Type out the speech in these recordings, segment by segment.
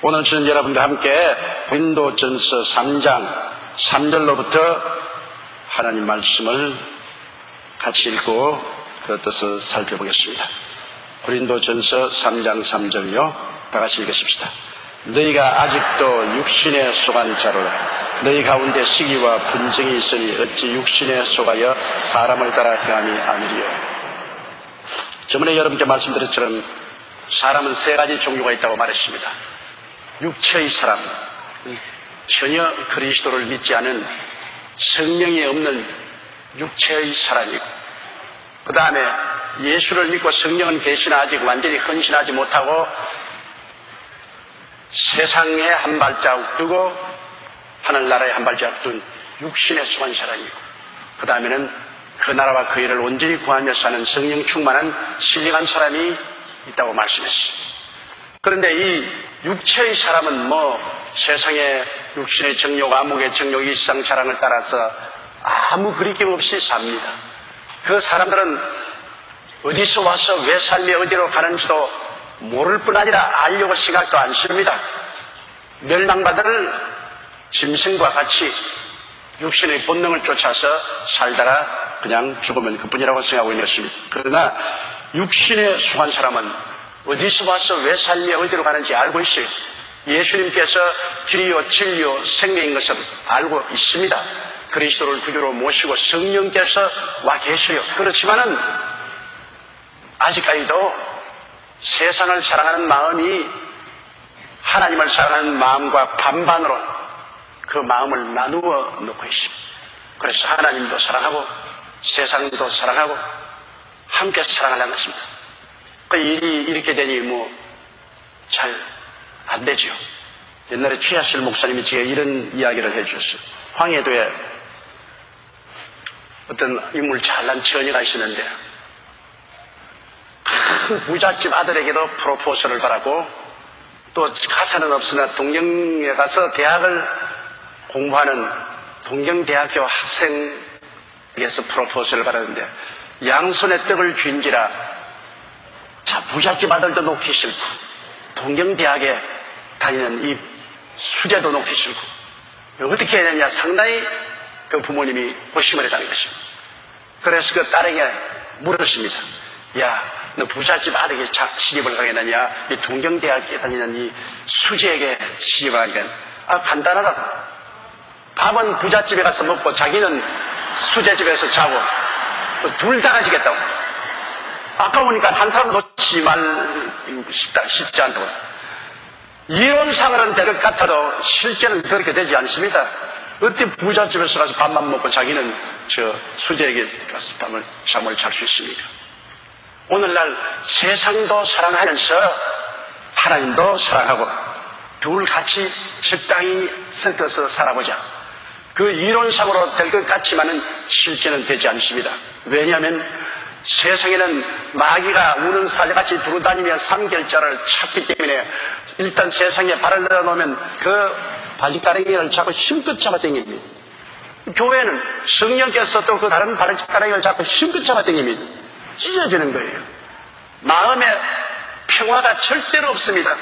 오늘 저는 여러분과 함께 고린도전서 3장 3절로부터 하나님 말씀을 같이 읽고 그 뜻을 살펴보겠습니다. 고린도전서 3장 3절요. 다 같이 읽으십시다. 너희가 아직도 육신에 속한 자로라. 너희 가운데 시기와 분쟁이 있으니 어찌 육신에 속하여 사람을 따라 행함이 아니리요. 저번에 여러분께 말씀드렸처럼 사람은 세 가지 종류가 있다고 말했습니다. 육체의 사람, 전혀 그리스도를 믿지 않은 성령이 없는 육체의 사람이고, 그 다음에 예수를 믿고 성령은 계시나 아직 완전히 헌신하지 못하고 세상에 한 발자국 두고 하늘나라에 한 발자국 둔 육신에 속한 사람이고, 그 다음에는 그 나라와 그 일을 온전히 구하며 사는 성령 충만한 신령한 사람이 있다고 말씀했습니다. 그런데 이 육체의 사람은 세상의 육신의 정욕, 암흑의 정욕, 일상 자랑을 따라서 아무 그리낌 없이 삽니다. 그 사람들은 어디서 와서 왜 삶이 어디로 가는지도 모를 뿐 아니라 알려고 생각도 안 씁니다. 멸망받을 짐승과 같이 육신의 본능을 쫓아서 살다가 그냥 죽으면 그뿐이라고 생각하고 있는 것입니다. 그러나 육신에 속한 사람은 어디서 와서 왜 삶이 어디로 가는지 알고 있어요. 예수님께서 길이요 진리요 생명인 것을 알고 있습니다. 그리스도를 구주로 모시고 성령께서 와 계셔요. 그렇지만은 아직까지도 세상을 사랑하는 마음이 하나님을 사랑하는 마음과 반반으로 그 마음을 나누어 놓고 있습니다. 그래서 하나님도 사랑하고 세상도 사랑하고 함께 사랑하려는 것입니다. 그 일이 이렇게 되니 잘 안 되죠. 옛날에 최하실 목사님이 제가 이런 이야기를 해주셨어요. 황해도에 어떤 인물 잘난 처녀가 있었는데 큰 부잣집 아들에게도 프로포즈를 받았고, 또 가사는 없으나 동경에 가서 대학을 공부하는 동경대학교 학생에게서 프로포즈를 받았는데 양손에 떡을 쥔지라 부잣집 아들도 놓기 싫고 동경대학에 다니는 이 수제도 놓기 싫고 어떻게 해야 되냐, 상당히 그 부모님이 고심을 했다는 것입니다. 그래서 그 딸에게 물었습니다. 야, 너 부잣집 아들에게 시집을 가겠느냐, 이 동경대학에 다니는 이 수제에게 시집을 하니까 간단하다고. 밥은 부잣집에 가서 먹고 자기는 수제집에서 자고 둘 다 가지겠다고. 아까우니까 한 사람 놓치지 싶지 않다고. 이론상으로는 될 것 같아도 실제는 그렇게 되지 않습니다. 어떻게 부잣집에서 가서 밥만 먹고 자기는 수제에게 가서 잠을 잘 수 있습니까? 오늘날 세상도 사랑하면서 하나님도 사랑하고 둘 같이 적당히 섞어서 살아보자. 그 이론상으로 될 것 같지만은 실제는 되지 않습니다. 왜냐하면 세상에는 마귀가 우는 사자같이 두루다니며 삼결자를 찾기 때문에 일단 세상에 발을 내려놓으면 그 바지가랑이를 잡고 힘껏 잡아당깁니다. 교회는 성령께서 또 그 다른 바지가랑이를 잡고 힘껏 잡아당깁니다. 찢어지는 거예요. 마음에 평화가 절대로 없습니다.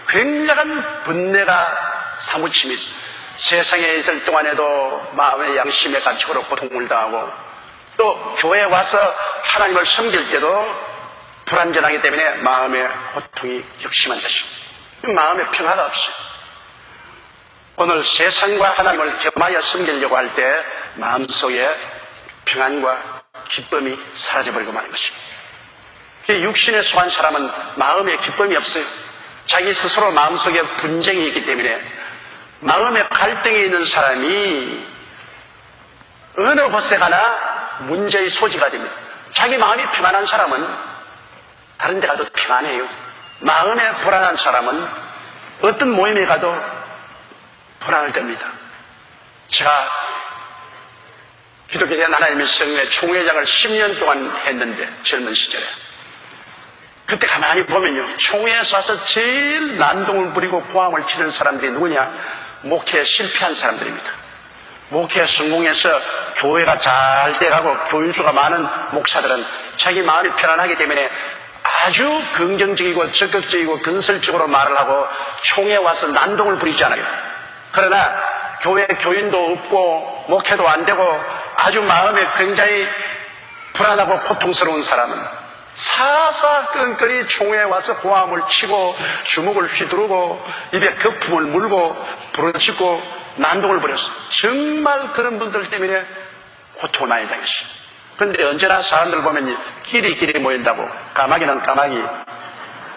굉장한 분내가 사무칩니다. 세상에 있을 동안에도 마음의 양심의 가책으로 고통을 당하고, 또 교회에 와서 하나님을 섬길 때도 불안전하기 때문에 마음의 고통이 격심한 것입니다. 마음의 평화가 없어요. 오늘 세상과 하나님을 겸하여 섬기려고 할 때 마음속에 평안과 기쁨이 사라져버리고 마는 것입니다. 육신에 속한 사람은 마음에 기쁨이 없어요. 자기 스스로 마음속에 분쟁이 있기 때문에 마음에 갈등이 있는 사람이 어느 곳에 가나 문제의 소지가 됩니다. 자기 마음이 평안한 사람은 다른 데 가도 평안해요. 마음에 불안한 사람은 어떤 모임에 가도 불안을 떱니다. 제가 기독교대 하나님의 성회 총회장을 10년 동안 했는데, 젊은 시절에 그때 가만히 보면요, 총회에서 와서 제일 난동을 부리고 고함을 치는 사람들이 누구냐? 목회에 실패한 사람들입니다. 목회 성공해서 교회가 잘 돼가고 교인수가 많은 목사들은 자기 마음이 편안하기 때문에 아주 긍정적이고 적극적이고 건설적으로 말을 하고 총회에 와서 난동을 부리지 않아요. 그러나 교회 교인도 없고 목회도 안 되고 아주 마음에 굉장히 불안하고 고통스러운 사람은 사사건건이 총회에 와서 고함을 치고 주먹을 휘두르고 입에 거품을 물고 부르짖고 난동을 부렸어. 정말 그런 분들 때문에 고통을 많이 당했어. 그런데 언제나 사람들 보면 끼리끼리 모인다고, 까마귀는 까마귀,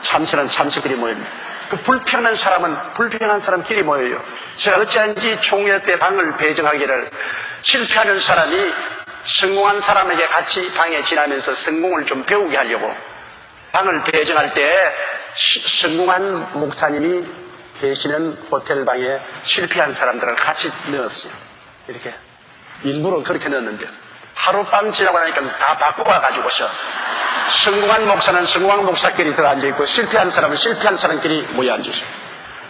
참새는 참새끼리 모입니다. 그 불평한 사람은 불평한 사람끼리 모여요. 제가 어찌한지 총회 때 방을 배정하기를 실패하는 사람이 성공한 사람에게 같이 방에 지나면서 성공을 좀 배우게 하려고 방을 배정할 때 성공한 목사님이 계시는 호텔 방에 실패한 사람들을 같이 넣었어요. 이렇게 일부러 그렇게 넣었는데 하룻밤 지나고 나니까 다 바꿔가지고서 성공한 목사는 성공한 목사끼리 들어 앉아있고 실패한 사람은 실패한 사람끼리 모여 앉으세요.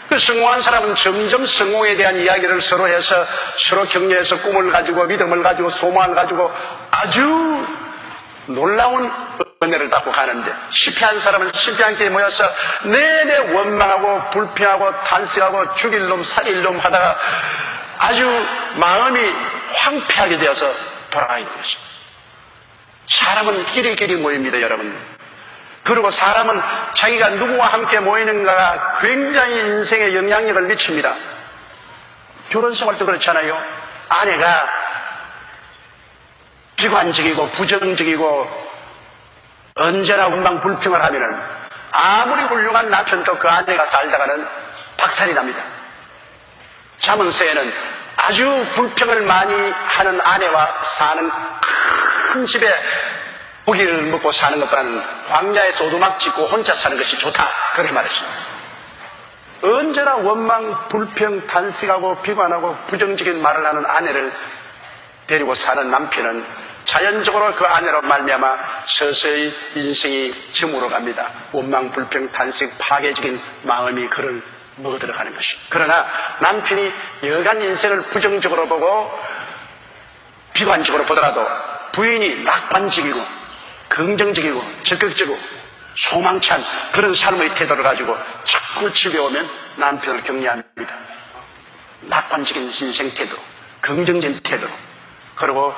그 성공한 사람은 점점 성공에 대한 이야기를 서로 해서 서로 격려해서 꿈을 가지고 믿음을 가지고 소망을 가지고 아주 놀라운 은혜를 받고 가는데, 실패한 사람은 실패한끼리 모여서 내내 원망하고 불평하고 탄식하고 죽일 놈 살릴 놈 하다가 아주 마음이 황폐하게 되어서 돌아가게 되었습니다. 사람은 끼리끼리 모입니다, 여러분. 그리고 사람은 자기가 누구와 함께 모이는가가 굉장히 인생에 영향력을 미칩니다. 결혼 생활도 그렇잖아요. 아내가 비관적이고 부정적이고 언제나 원망불평을 하면은 아무리 훌륭한 남편도 그 아내가 살다가는 박살이 납니다. 잠언서에는 아주 불평을 많이 하는 아내와 사는 큰 집에 고기를 먹고 사는 것보다는 광야에서 오두막 짓고 혼자 사는 것이 좋다, 그렇게 말했습니다. 언제나 원망, 불평, 탄식하고 비관하고 부정적인 말을 하는 아내를 데리고 사는 남편은 자연적으로 그 아내로 말미암아 서서히 인생이 저물어 갑니다. 원망, 불평, 탄식, 파괴적인 마음이 그를 먹어들어가는 것입니다. 그러나 남편이 여간 인생을 부정적으로 보고 비관적으로 보더라도 부인이 낙관적이고 긍정적이고 적극적이고 소망찬 그런 삶의 태도를 가지고 자꾸 집에 오면 남편을 격려합니다. 낙관적인 인생 태도, 긍정적인 태도로, 그리고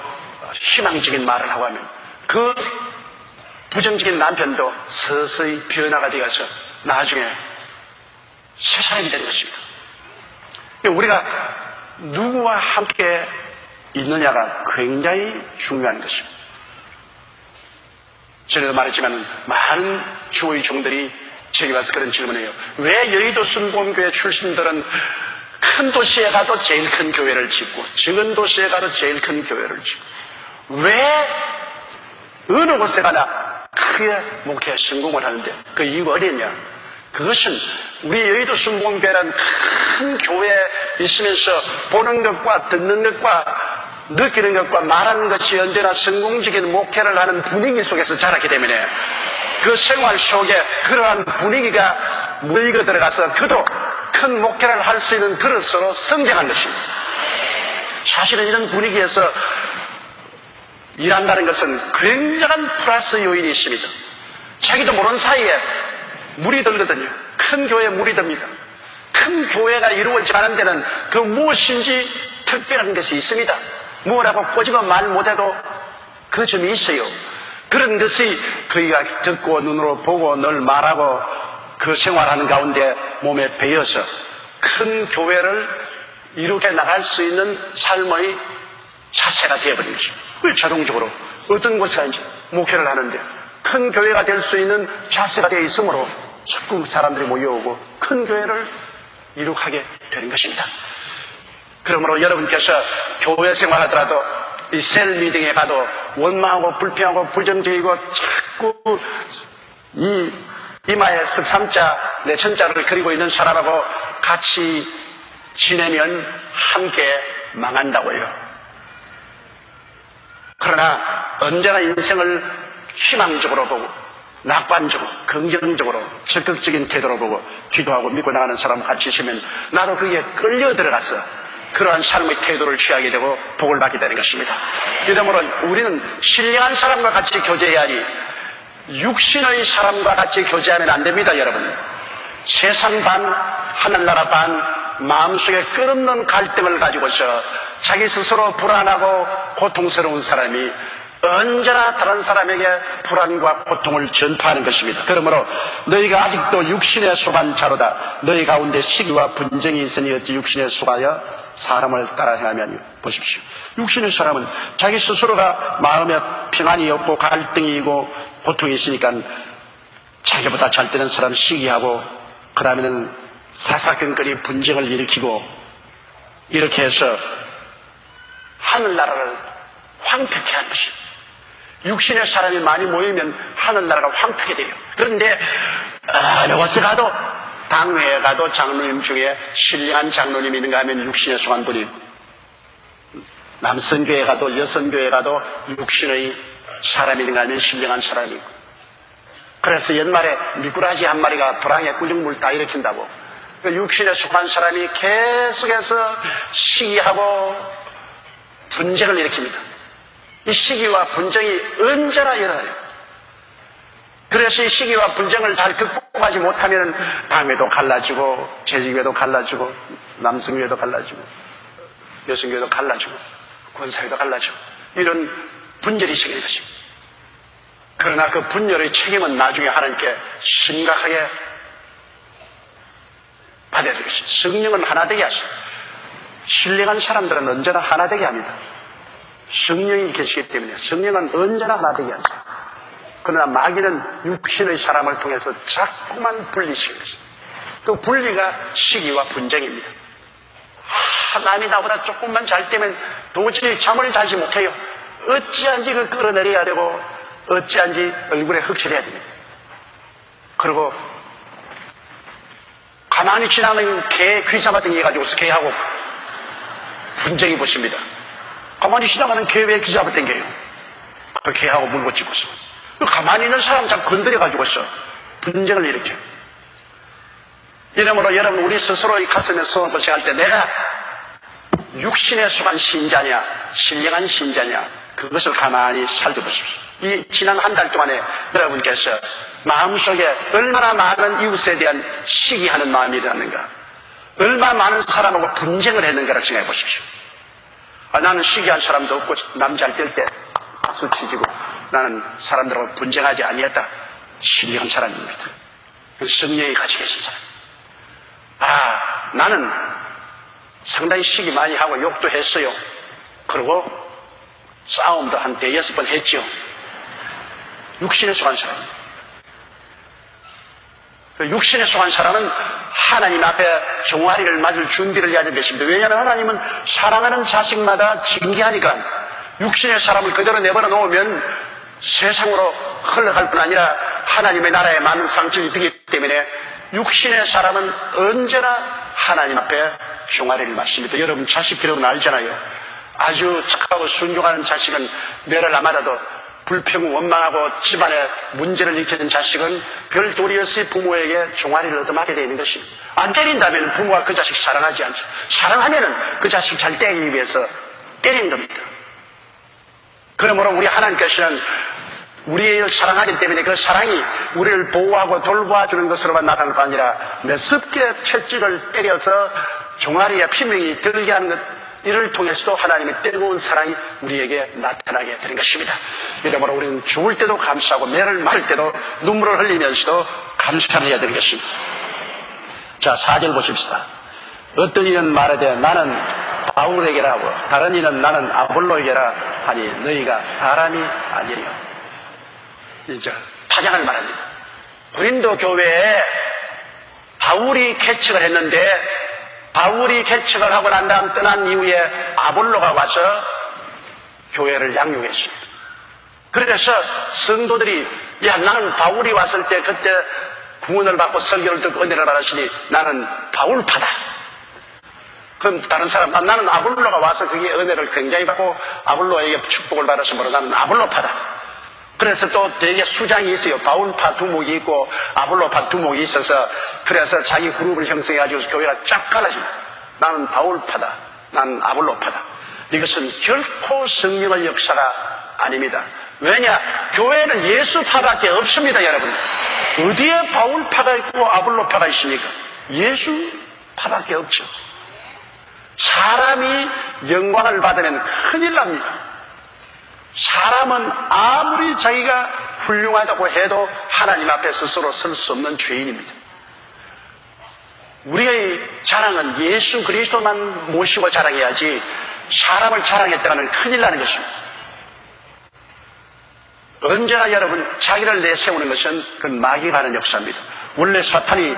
희망적인 말을 하고 하면 그 부정적인 남편도 서서히 변화가 되어서 나중에 새 사람이 되는 것입니다. 우리가 누구와 함께 있느냐가 굉장히 중요한 것입니다. 전에도 말했지만 많은 교회 종들이 제게 와서 그런 질문을 해요. 왜 여의도 순복음교회 출신들은 큰 도시에 가도 제일 큰 교회를 짓고 작은 도시에 가도 제일 큰 교회를 짓고 왜 어느 곳에 가나 크게 목회에 성공을 하는데 그 이유가 어디냐? 그것은 우리 여의도 순복음교회라는 큰 교회에 있으면서 보는 것과 듣는 것과 느끼는 것과 말하는 것이 언제나 성공적인 목회를 하는 분위기 속에서 자랐기 때문에 그 생활 속에 그러한 분위기가 무의가 들어가서 그도 큰 목회를 할 수 있는 그릇으로 성장한 것입니다. 사실은 이런 분위기에서 일한다는 것은 굉장한 플러스 요인이 있습니다. 자기도 모르는 사이에 물이 들거든요. 큰 교회에 물이 듭니다. 큰 교회가 이루어지지 않은 데는 그 무엇인지 특별한 것이 있습니다. 뭐라고 꼬집어 말 못해도 그 점이 있어요. 그런 것이 그이가 듣고 눈으로 보고 늘 말하고 그 생활하는 가운데 몸에 배어서 큰 교회를 이루게 나갈 수 있는 삶의 자세가 되어버린 것입니다. 자동적으로 어떤 곳에 가는지 목회를 하는데 큰 교회가 될 수 있는 자세가 되어 있으므로 자꾸 사람들이 모여오고 큰 교회를 이룩하게 되는 것입니다. 그러므로 여러분께서 교회 생활하더라도 이 셀 미팅에 가도 원망하고 불평하고 부정적이고 자꾸 이 이마에 13자 내천자를 그리고 있는 사람하고 같이 지내면 함께 망한다고요. 그러나 언제나 인생을 희망적으로 보고 낙관적으로 긍정적으로 적극적인 태도로 보고 기도하고 믿고 나가는 사람과 같이 있으면 나도 그게 끌려 들어가서 그러한 삶의 태도를 취하게 되고 복을 받게 되는 것입니다. 이러므로 우리는 신령한 사람과 같이 교제해야지 육신의 사람과 같이 교제하면 안 됩니다, 여러분. 세상 반, 하늘나라 반, 마음속에 끝없는 갈등을 가지고서 자기 스스로 불안하고 고통스러운 사람이 언제나 다른 사람에게 불안과 고통을 전파하는 것입니다. 그러므로 너희가 아직도 육신에 속한 자로다. 너희 가운데 시기와 분쟁이 있으니 어찌 육신에 속하여 사람을 따라 행하면 보십시오. 육신의 사람은 자기 스스로가 마음에 평안이 없고 갈등이 있고 고통이 있으니까 자기보다 잘 되는 사람은 시기하고 그 다음에는 사사건건이 분쟁을 일으키고 이렇게 해서 하늘나라를 황폐케 하는 것입니다. 육신의 사람이 많이 모이면 하늘나라가 황폐게 돼요. 그런데 어느 곳에 가도 당회에 가도 장로님 중에 신령한 장로님이 있는가 하면 육신에 속한 분이 있고, 남성교회 가도 여성교회 가도 육신의 사람이 있는가 하면 신령한 사람이 있고, 그래서 옛말에 미꾸라지 한 마리가 도랑에 꿀육물 다 일으킨다고, 육신에 속한 사람이 계속해서 시기하고 분쟁을 일으킵니다. 이 시기와 분쟁이 언제나 일어나요. 그래서 이 시기와 분쟁을 잘 극복하지 못하면 당회도 갈라지고 재직회도 갈라지고 남성교회도 갈라지고 여성교회도 갈라지고 권사회도 갈라지고 이런 분열이 생기는 것입니다. 그러나 그 분열의 책임은 나중에 하나님께 심각하게 받아야 되겠습니다. 성령은 하나 되게 하시고 신령한 사람들은 언제나 하나 되게 합니다. 성령이 계시기 때문에 성령은 언제나 하나 되게 하죠. 그러나 마귀는 육신의 사람을 통해서 자꾸만 분리시키는 것입니다. 그 분리가 시기와 분쟁입니다. 남이 나보다 조금만 잘 때면 도저히 잠을 자지 못해요. 어찌한지 그걸 끌어내려야 되고 어찌한지 얼굴에 흑칠해야 됩니다. 그리고 가만히 지나는 개 귀사 같은 게 가지고서 개하고 분쟁이 보십니다. 가만히 지나가는 개 왜 귀잡을 땡겨요? 그 개하고 물고 찍고서 가만히 있는 사람 참 건드려가지고서 분쟁을 일으켜요. 이러므로 여러분 우리 스스로 이 가슴에 손을 고생할 때 내가 육신에 속한 신자냐 신령한 신자냐 그것을 가만히 살펴보십시오. 이 지난 한 달 동안에 여러분께서 마음속에 얼마나 많은 이웃에 대한 시기하는 마음이 일어났는가, 얼마나 많은 사람하고 분쟁을 했는가를 생각해 보십시오. 나는 시기한 사람도 없고 남잘 뗄 때 박수 치지고 나는 사람들하고 분쟁하지 아니했다. 신령한 사람입니다. 성령이 같이 계신 사람. 나는 상당히 시기 많이 하고 욕도 했어요. 그리고 싸움도 한 5-6번 했죠. 육신에 속한 사람입니다. 육신에 속한 사람은 하나님 앞에 종아리를 맞을 준비를 해야 되는 것입니다. 왜냐하면 하나님은 사랑하는 자식마다 징계하니까 육신의 사람을 그대로 내버려 놓으면 세상으로 흘러갈 뿐 아니라 하나님의 나라에 많은 상처를 입히기 때문에 육신의 사람은 언제나 하나님 앞에 종아리를 맞습니다. 여러분 자식 여러분 알잖아요. 아주 착하고 순종하는 자식은 매를 안 맞아도 불평 원망하고 집안에 문제를 일으키는 자식은 별 도리 없이 부모에게 종아리를 얻어맞게 되는 것입니다. 안 때린다면 부모가 그 자식 사랑하지 않죠. 사랑하면 그 자식 잘 때리기 위해서 때리는 겁니다. 그러므로 우리 하나님께서는 우리를 사랑하기 때문에 그 사랑이 우리를 보호하고 돌봐주는 것으로만 나타날 뿐 아니라 매섭게 채찍을 때려서 종아리에 피명이 들게 하는 것, 이를 통해서도 하나님의 뜨거운 사랑이 우리에게 나타나게 되는 것입니다. 이러므로 우리는 죽을 때도 감사하고 매를 맞을 때도 눈물을 흘리면서도 감사를 해야 되는 것입니다. 자, 4절 보십시다. 어떤 이는 말하되 나는 바울에게라 하고 다른 이는 나는 아볼로에게라 하니 너희가 사람이 아니리요. 이제 파장을 말합니다. 고린도 교회에 바울이 개척을 했는데 바울이 개척을 하고 난 다음 떠난 이후에 아볼로가 와서 교회를 양육했습니다. 그래서 성도들이 나는 바울이 왔을 때 그때 구원을 받고 설교를 듣고 은혜를 받았으니 나는 바울파다. 그럼 다른 사람 나는 아볼로가 와서 그게 은혜를 굉장히 받고 아볼로에게 축복을 받았으므로 나는 아볼로파다. 그래서 또 되게 수장이 있어요. 바울파 두목이 있고 아볼로파 두목이 있어서 그래서 자기 그룹을 형성해가지고 교회가 쫙 갈라집니다. 나는 바울파다. 나는 아볼로파다. 이것은 결코 성령의 역사가 아닙니다. 왜냐? 교회는 예수파밖에 없습니다, 여러분. 어디에 바울파가 있고 아볼로파가 있습니까? 예수파밖에 없죠. 사람이 영광을 받으면 큰일 납니다. 사람은 아무리 자기가 훌륭하다고 해도 하나님 앞에 스스로 설 수 없는 죄인입니다. 우리의 자랑은 예수 그리스도만 모시고 자랑해야지 사람을 자랑했다가는 큰일 나는 것입니다. 언제나 여러분 자기를 내세우는 것은 그 마귀가 하는 역사입니다. 원래 사탄이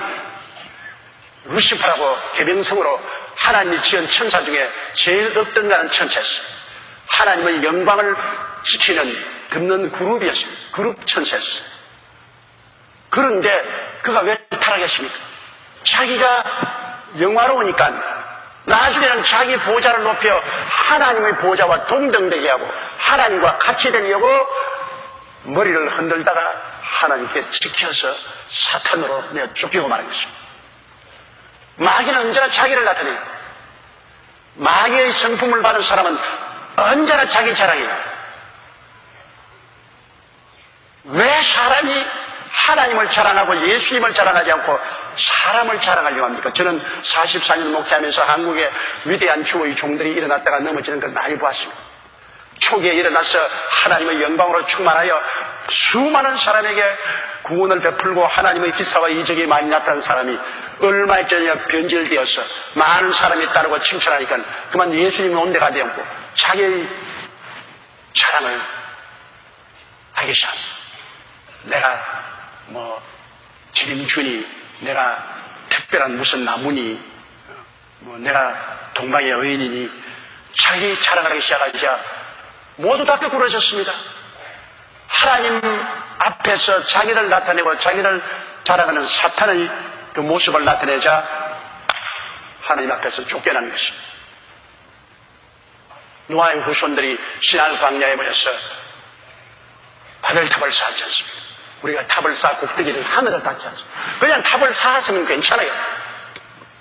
루시퍼라고 개명성으로 하나님이 지은 천사 중에 제일 없던가는 천사였어요. 하나님의 영광을 지키는 긋는 그룹이었습니다. 그룹 천사였어요. 그런데 그가 왜 타락했습니까? 자기가 영화로우니까 나중에는 자기 보좌를 높여 하나님의 보좌와 동등되게 하고 하나님과 같이 되려고 머리를 흔들다가 하나님께 지켜서 사탄으로 내어 쫓기고 말한 것입니다. 마귀는 언제나 자기를 나타내요. 마귀의 성품을 받은 사람은 언제나 자기 자랑이에요. 왜 사람이 하나님을 자랑하고 예수님을 자랑하지 않고 사람을 자랑하려고 합니까? 저는 44년 목회하면서 한국에 위대한 주의 종들이 일어났다가 넘어지는 걸 많이 보았습니다. 초기에 일어나서 하나님의 영광으로 충만하여 수많은 사람에게 구원을 베풀고 하나님의 기사와 이적이 많이 나타난 사람이 얼마 전에 변질되어서 많은 사람이 따르고 칭찬하니까 그만 예수님이 온 데가 되었고 자기의 자랑을 하기 시작합니다. 내가 지림주니, 내가 특별한 무슨 나무니, 내가 동방의 여인이니 자기 자랑을 하기 시작하자 모두 다 뼈꾸러졌습니다. 하나님 앞에서 자기를 나타내고 자기를 자랑하는 사탄의 그 모습을 나타내자 하나님 앞에서 쫓겨나는 것입니다. 노아의 후손들이 시날 광야에 모여서 바벨탑을 쌓지 않습니다. 우리가 탑을 쌓아 꼭대기를 하늘에 닿지 않습니다. 그냥 탑을 쌓았으면 괜찮아요.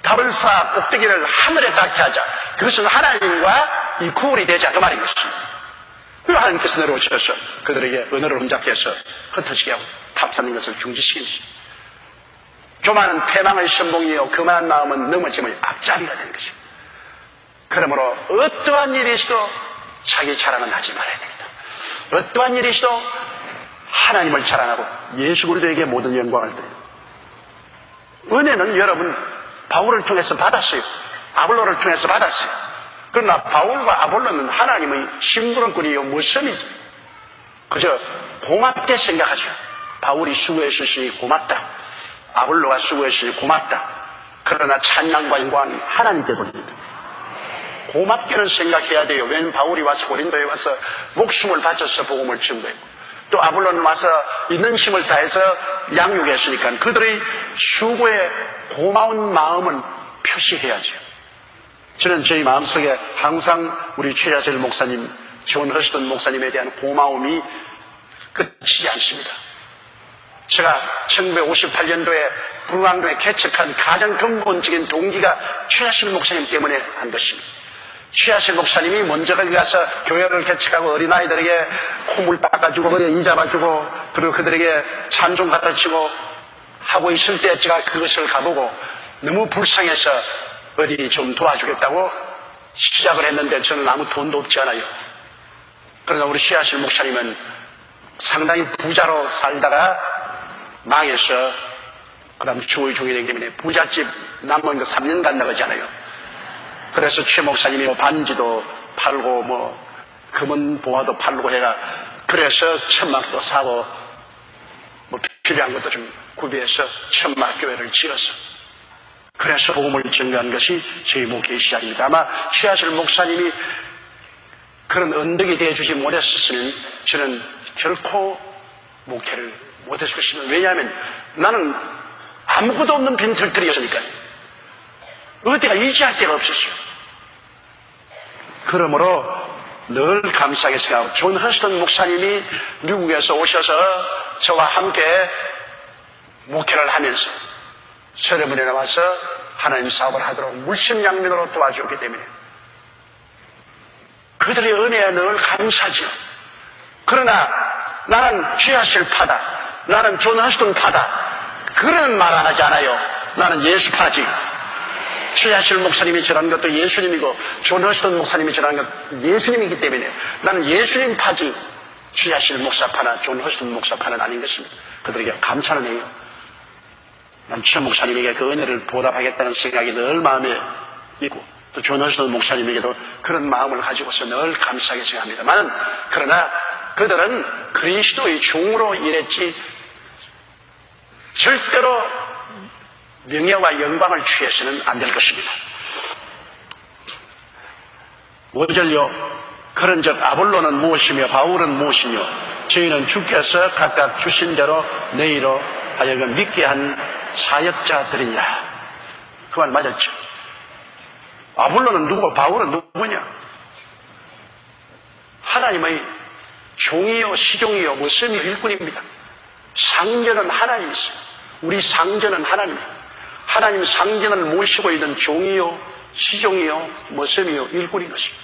탑을 쌓아 꼭대기를 하늘에 닿게 하자. 그것은 하나님과 이 구원이 되자 그 말인 것입니다. 그리고 하나님께서 내려오셔서 그들에게 언어를 혼잡게 해서 흩어지게 하고 탑 쌓는 것을 중지시키는 것입니다. 교만은 패망의 선봉이요 그만한 마음은 넘어짐의 앞잡이가 되는 것입니다. 그러므로 어떠한 일이 있어도 자기 자랑은 하지 말아야 됩니다. 어떠한 일이 있어도 하나님을 자랑하고 예수 그리스도에게 모든 영광을 드려요. 은혜는 여러분 바울을 통해서 받았어요. 아볼로를 통해서 받았어요. 그러나 바울과 아볼로는 하나님의 심부름꾼이요 모섬이죠. 그저 고맙게 생각하죠. 바울이 수고했으니 고맙다. 아볼로가 수고했으니 고맙다. 그러나 찬양과 영광은 하나님께 돌립니다. 고맙게는 생각해야 돼요. 왜냐하면 바울이 와서 고린도에 와서 목숨을 바쳐서 복음을 증거했고 또 아볼로는 와서 있는 힘을 다해서 양육했으니까 그들의 수고에 고마운 마음은 표시해야죠. 저는 저희 마음속에 항상 우리 최자셀 목사님, 존 허스턴 목사님에 대한 고마움이 끝이지 않습니다. 제가 1958년도에 불광동에 개척한 가장 근본적인 동기가 최자셀 목사님 때문에 한 것입니다. 최하실 목사님이 먼저 거기 가서 교회를 개척하고 어린아이들에게 콧물 닦아주고 머리에 이 잡아주고 그리고 그들에게 찬송 갖다 치고 하고 있을 때 제가 그것을 가보고 너무 불쌍해서 어디 좀 도와주겠다고 시작을 했는데 저는 아무 돈도 없지 않아요. 그러나 우리 최하실 목사님은 상당히 부자로 살다가 망해서 그 다음 주의 종이 되기 때문에 부잣집 남은 거 3년간 나가잖아요. 그래서 최 목사님이 반지도 팔고 금은 보화도 팔고 해가 그래서 천막도 사고 필요한 것도 좀 구비해서 천막 교회를 지어서 그래서 복음을 증거한 것이 저희 목회의 시작입니다. 아마 최하실 목사님이 그런 언덕이 되어주지 못했으면 저는 결코 목회를 못했을 것입니다. 왜냐하면 나는 아무것도 없는 빈털터리였으니까요. 어디가 의지할 데가 없었어요. 그러므로 늘 감사하게 생각하고 존 허스턴 목사님이 미국에서 오셔서 저와 함께 목회를 하면서 세레모니에 나와서 하나님 사업을 하도록 물심양면으로 도와주었기 때문에 그들의 은혜에 늘 감사하죠. 그러나 나는 취하실 파다, 나는 존 허스턴 파다, 그런 말 안 하지 않아요. 나는 예수 파지. 취하실 목사님이 저런 것도 예수님이고 존 허스턴 목사님이 저런 것도 예수님이기 때문에 나는 예수님 파지, 취하실 목사파나 존 허스턴 목사파는 아닌 것입니다. 그들에게 감사는 해요. 난 취하 목사님에게 그 은혜를 보답하겠다는 생각이 늘 마음에 있고, 또 존 허스턴 목사님에게도 그런 마음을 가지고서 늘 감사하게 생각합니다만, 그러나 그들은 그리스도의 종으로 일했지 절대로 명예와 영광을 취해서는 안 될 것입니다. 5절요. 그런즉 아볼로는 무엇이며 바울은 무엇이뇨? 저희는 주께서 각각 주신 대로 너희로 하여금 믿게 한 사역자들이니라. 그 말 맞았죠. 아볼로는 누구고 바울은 누구냐? 하나님의 종이요 시종이요 모섬이요 일꾼입니다. 상전은 하나님이세요. 우리 상전은 하나님이에요. 하나님 상전을 모시고 있는 종이요 시종이요 모섬이요 일꾼인 것입니다.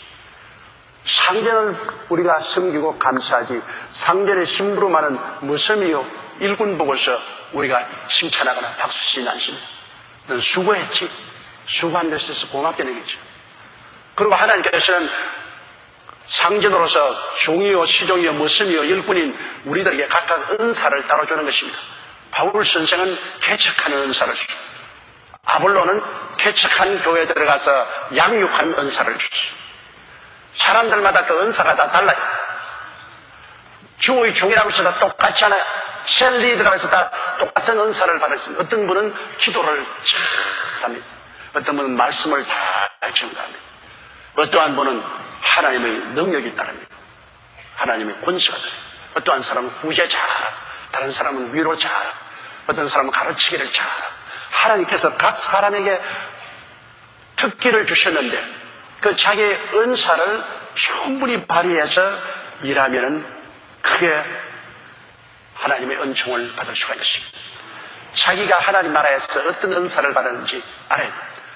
상전을 우리가 섬기고 감사하지, 상전의 심부름하는 모섬이요 일꾼 보고서 우리가 칭찬하거나 박수치진 않습니다. 넌 수고했지, 수고한 데 있어서 고맙게 느끼죠. 그리고 하나님께서는 상전으로서 종이요 시종이요 모섬이요 일꾼인 우리들에게 각각 은사를 따로 주는 것입니다. 바울 선생은 개척하는 은사를 주죠. 아볼로는 개척한 교회에 들어가서 양육한 은사를 주죠. 사람들마다 그 은사가 다 달라요. 주의 종이라고 해서 다 똑같지 않아요. 셀리드라고 해서 다 똑같은 은사를 받을 수 있습니다. 어떤 분은 기도를 잘합니다. 어떤 분은 말씀을 잘 전가합니다. 어떠한 분은 하나님의 능력이 따릅니다. 하나님의 권세가 따릅니다. 어떠한 사람은 구제 잘하고, 다른 사람은 위로 잘하고, 어떤 사람은 가르치기를 잘하고. 하나님께서 각 사람에게 특기를 주셨는데 그 자기의 은사를 충분히 발휘해서 일하면 크게 하나님의 은총을 받을 수가 있습니다. 자기가 하나님 나라에서 어떤 은사를 받았는지 알아요.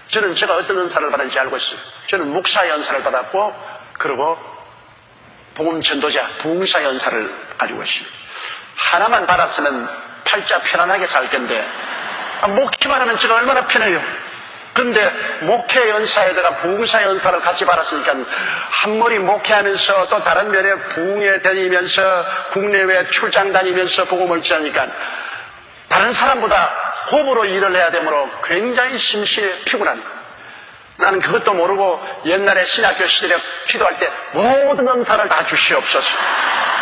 저는 제가 어떤 은사를 받았는지 알고 있어요. 저는 목사의 은사를 받았고, 그리고 복음 전도자, 부흥사의 은사를 가지고 있습니다. 하나만 받았으면 팔자 편안하게 살 텐데, 목회만 하면 제가 얼마나 편해요. 그런데 목회 연사에다가 부흥사 연사를 같이 받았으니까 한 머리 목회하면서 또 다른 면에 부흥회 다니면서 국내외 출장 다니면서 복음을 전하니까 다른 사람보다 호흡으로 일을 해야 되므로 굉장히 심시해 피곤합니다. 나는 그것도 모르고 옛날에 신학교 시절에 기도할 때 모든 은사를 다 주시옵소서,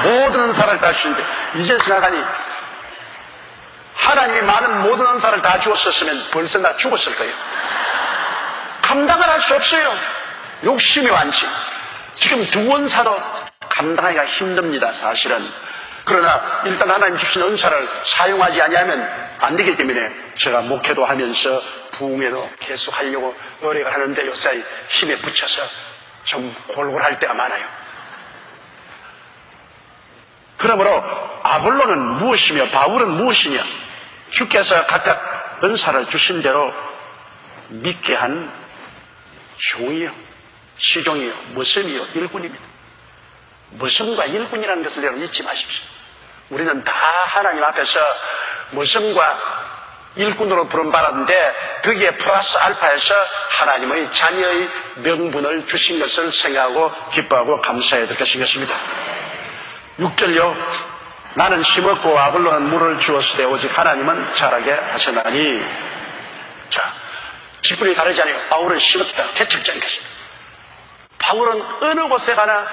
모든 은사를 다 주시는데 이제 생각하니 하나님이 많은 모든 은사를 다 주었었으면 벌써 나 죽었을 거예요. 감당을 할 수 없어요. 욕심이 많지. 지금 두 은사도 감당하기가 힘듭니다, 사실은. 그러나 일단 하나님 주신 은사를 사용하지 아니하면 안 되기 때문에 제가 목회도 하면서 부흥회도 계속 하려고 노력을 하는데 요새 힘에 붙여서 좀 골골할 때가 많아요. 그러므로 아볼로는 무엇이며 바울은 무엇이냐? 주께서 각각 은사를 주신 대로 믿게 한 종이요, 시종이요, 모섬이요, 일꾼입니다. 모섬과 일꾼이라는 것을 여러분 잊지 마십시오. 우리는 다 하나님 앞에서 모섬과 일꾼으로 부름받았는데 거기에 플러스 알파에서 하나님의 자녀의 명분을 주신 것을 생각하고 기뻐하고 감사해야 될 것이겠습니다. 6절요. 나는 심었고 아볼로는 물을 주었으되 오직 하나님은 자라게 하셨나니. 자, 직분이 다르지 않아요. 바울은 심었다, 개척자인 것입니다. 바울은 어느 곳에 가나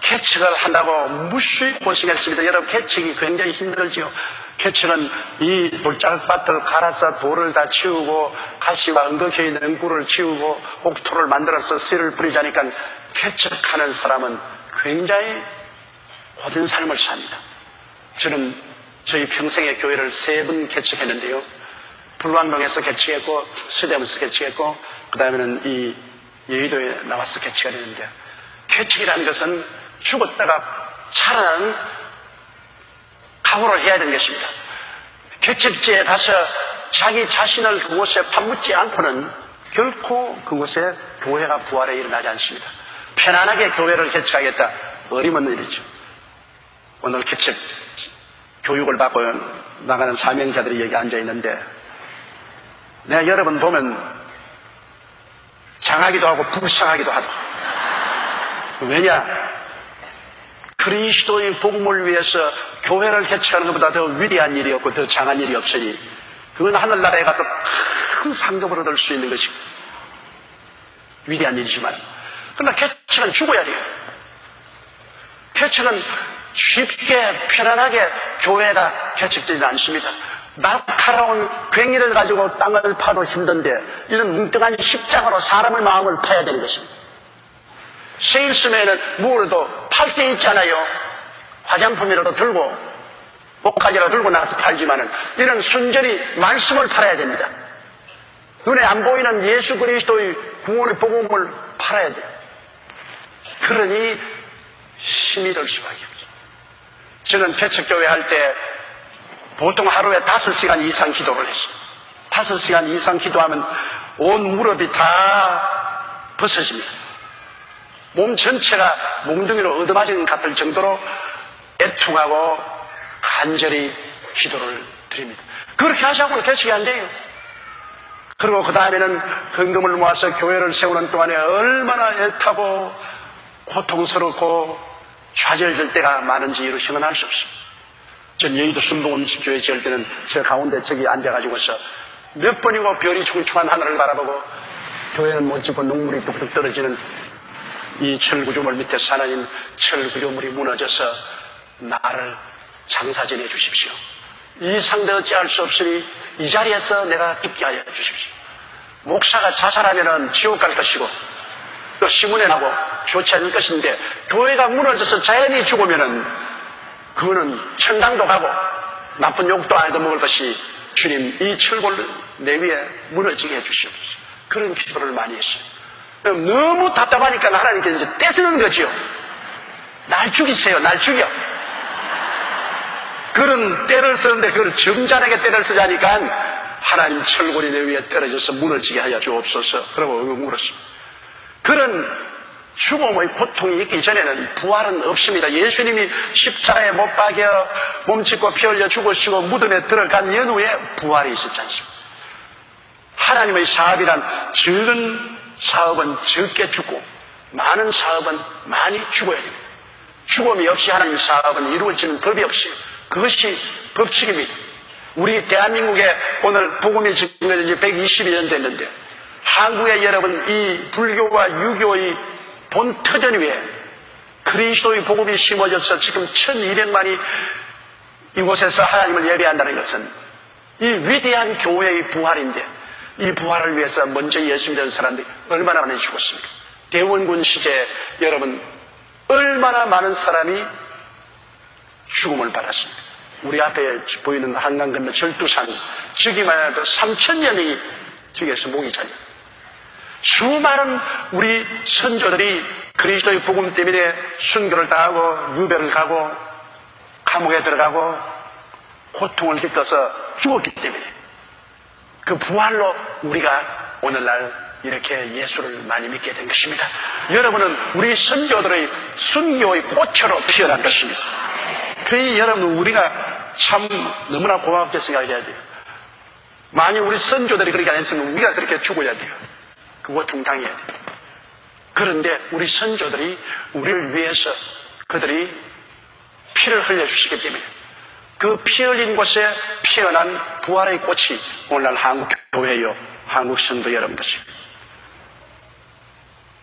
개척을 한다고 무수히 고생했습니다. 여러분, 개척이 굉장히 힘들지요. 개척은 이 돌짝밭을 갈아서 돌을 다 치우고 가시와 엉겅퀴에 있는 꿀을 치우고 옥토를 만들어서 씨를 뿌리자니까 개척하는 사람은 굉장히 고된 삶을 삽니다. 저는 저희 평생의 교회를 3번 개척했는데요. 불광동에서 개척했고 서대문에서 개척했고 그 다음에는 이 여의도에 나와서 개척을 했는데, 개척이라는 것은 죽었다가 살아나는 각오를 해야 되는 것입니다. 개척지에 가서 자기 자신을 그곳에 파묻지 않고는 결코 그곳에 교회가 부활에 일어나지 않습니다. 편안하게 교회를 개척하겠다, 어림없는 일이죠. 오늘 개척 교육을 받고 나가는 사명자들이 여기 앉아 있는데, 내가 여러분 보면 장하기도 하고 불쌍하기도 하다. 왜냐? 그리스도의 복음을 위해서 교회를 개척하는 것보다 더 위대한 일이 없고 더 장한 일이 없으니 그건 하늘나라에 가서 큰 상급을 얻을 수 있는 것이 위대한 일이지만, 그러나 개척은 죽어야 돼요. 개척은 쉽게 편안하게 교회가 개척되지 않습니다. 날카로운 괭이를 가지고 땅을 파도 힘든데 이런 뭉뚱한 십자가로 사람의 마음을 파야 되는 것입니다. 세일스맨은 무엇도 팔 때 있잖아요. 화장품이라도 들고 옷가지라도 들고 나가서 팔지만은 이런 순전히 말씀을 팔아야 됩니다. 눈에 안 보이는 예수 그리스도의 구원의 복음을 팔아야 돼요. 그러니 힘이 될 수밖에 없어요. 저는 개척교회 할 때 보통 하루에 5시간 이상 기도를 했어요. 5시간 이상 기도하면 온 무릎이 다 벗어집니다. 몸 전체가 몽둥이로 얻어맞은 것 같을 정도로 애통하고 간절히 기도를 드립니다. 그렇게 하자고는 개척이 안 돼요. 그리고 그 다음에는 헌금을 모아서 교회를 세우는 동안에 얼마나 애타고 고통스럽고 좌절될 때가 많은지 이루시면 알 수 없습니다. 전 여의도 순복음교회 지을 때는 저 가운데 저기 앉아가지고서 몇 번이고 별이 충충한 하늘을 바라보고 교회는 못 짓고 눈물이 뚝뚝 떨어지는 이 철구조물 밑에서 하나님, 철구조물이 무너져서 나를 장사지내 주십시오. 이 상대 어찌할 수 없으니 이 자리에서 내가 있게 하여 주십시오. 목사가 자살하면은 지옥 갈 것이고 또 시문에 나고 좋지 않을 것인데 교회가 무너져서 자연이 죽으면은 그거는 천당도 가고 나쁜 욕도 안 해도 먹을 것이 주님 이 철골 내 위에 무너지게 해주시옵소서. 그런 기도를 많이 했어요. 너무 답답하니까 하나님께서 이제 떼쓰는 거지요. 날 죽이세요. 날 죽여. 그런 때를 쓰는데 그걸 점잖하게 때를 쓰자니까 하나님 철골이 내 위에 떨어져서 무너지게 하여 주옵소서. 그러고 물었습니다. 그런 죽음의 고통이 있기 전에는 부활은 없습니다. 예수님이 십자가에 못 박여 몸짓고 피 흘려 죽으시고 무덤에 들어간 연후에 부활이 있었지 않습니까? 하나님의 사업이란 적은 사업은 적게 죽고 많은 사업은 많이 죽어야 됩니다. 죽음이 없이 하나님 사업은 이루어지는 법이 없어요. 그것이 법칙입니다. 우리 대한민국에 오늘 복음이 지금 120여 년 됐는데 한국에 여러분 이 불교와 유교의 본 터전 위에 그리스도의 복음이 심어져서 지금 1200만이 이곳에서 하나님을 예배한다는 것은 이 위대한 교회의 부활인데 이 부활을 위해서 먼저 예수 믿는 사람들이 얼마나 많이 죽었습니까? 대원군 시대에 여러분 얼마나 많은 사람이 죽음을 받았습니까? 우리 앞에 보이는 한강 건너 절두산 저기만 해도 3000년이 저기에서 목이 잘려요. 수많은 우리 선조들이 그리스도의 복음 때문에 순교를 당하고 유배를 가고 감옥에 들어가고 고통을 겪어서 죽었기 때문에 그 부활로 우리가 오늘날 이렇게 예수를 많이 믿게 된 것입니다. 여러분은 우리 선조들의 순교의 꽃으로 피어난 것입니다. 그러니 여러분 우리가 참 너무나 고맙게 생각해야 돼요. 만약 우리 선조들이 그렇게 안 했으면 우리가 그렇게 죽어야 돼요. 그 고통 당해야 돼요. 그런데 우리 선조들이 우리를 위해서 그들이 피를 흘려주시기 때문에 그 피 흘린 곳에 피어난 부활의 꽃이 오늘날 한국 교회요 한국 성도 여러분 것입니다.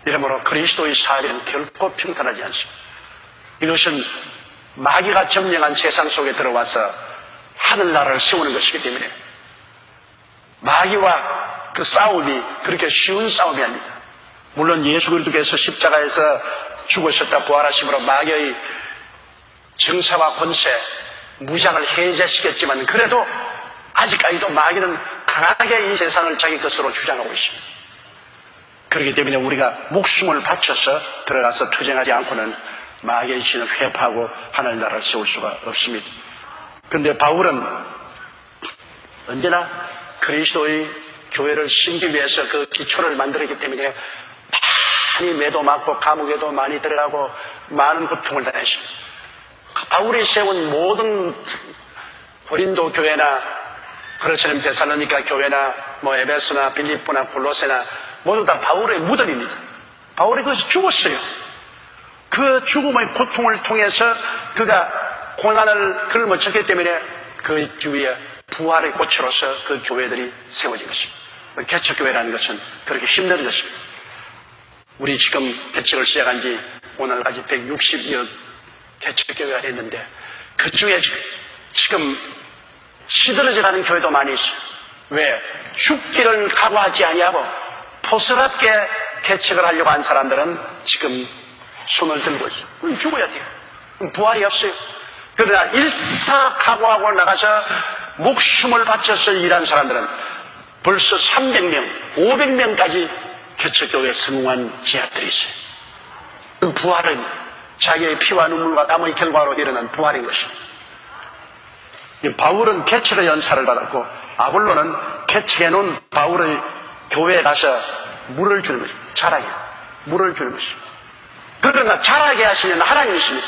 이러므로 그리스도의 사업은 결코 평탄하지 않습니다. 이것은 마귀가 점령한 세상 속에 들어와서 하늘나라를 세우는 것이기 때문에 마귀와 그 싸움이 그렇게 쉬운 싸움이 아닙니다. 물론 예수 그리스도께서 십자가에서 죽으셨다 부활하심으로 마귀의 정사와 권세, 무장을 해제시켰지만 그래도 아직까지도 마귀는 강하게 이 세상을 자기 것으로 주장하고 있습니다. 그렇기 때문에 우리가 목숨을 바쳐서 들어가서 투쟁하지 않고는 마귀의 신을 회파하고 하늘나라를 세울 수가 없습니다. 그런데 바울은 언제나 그리스도의 교회를 심기 위해서 그 기초를 만들었기 때문에 많이 매도 맞고 감옥에도 많이 들어가고 많은 고통을 당했습니다. 바울이 세운 모든 고린도 교회나 그렇지는 데살로니가 교회나 뭐 에베소나 빌립보나 골로새나 모두 다 바울의 무덤입니다. 바울이 거기서 죽었어요. 그 죽음의 고통을 통해서 그가 고난을 걸머쳤기 때문에 그 주위에 부활의 꽃으로서 그 교회들이 세워진 것입니다. 개척교회라는 것은 그렇게 힘든 것입니다. 우리 지금 개척을 시작한 지 오늘까지 160여 개척교회가 됐는데 그 중에 지금 시들어져가는 교회도 많이 있어요. 왜? 죽기를 각오하지 아니하고 포스럽게 개척을 하려고 한 사람들은 지금 손을 들고 있어요. 그럼 죽어야 돼요. 그럼 부활이 없어요. 그러나 일사 각오하고 나가서 목숨을 바쳐서 일한 사람들은 벌써 300명, 500명까지 개척교회에 성공한 지하들이 있어요. 그 부활은 자기의 피와 눈물과 땀의 결과로 일어난 부활인 것입니다. 바울은 개척의 연사를 받았고 아볼로는 개척해놓은 바울의 교회에 가서 물을 주는 것입니다. 자라게 물을 주는 것입니다. 그러나 자라게 하시는 하나님이십니다.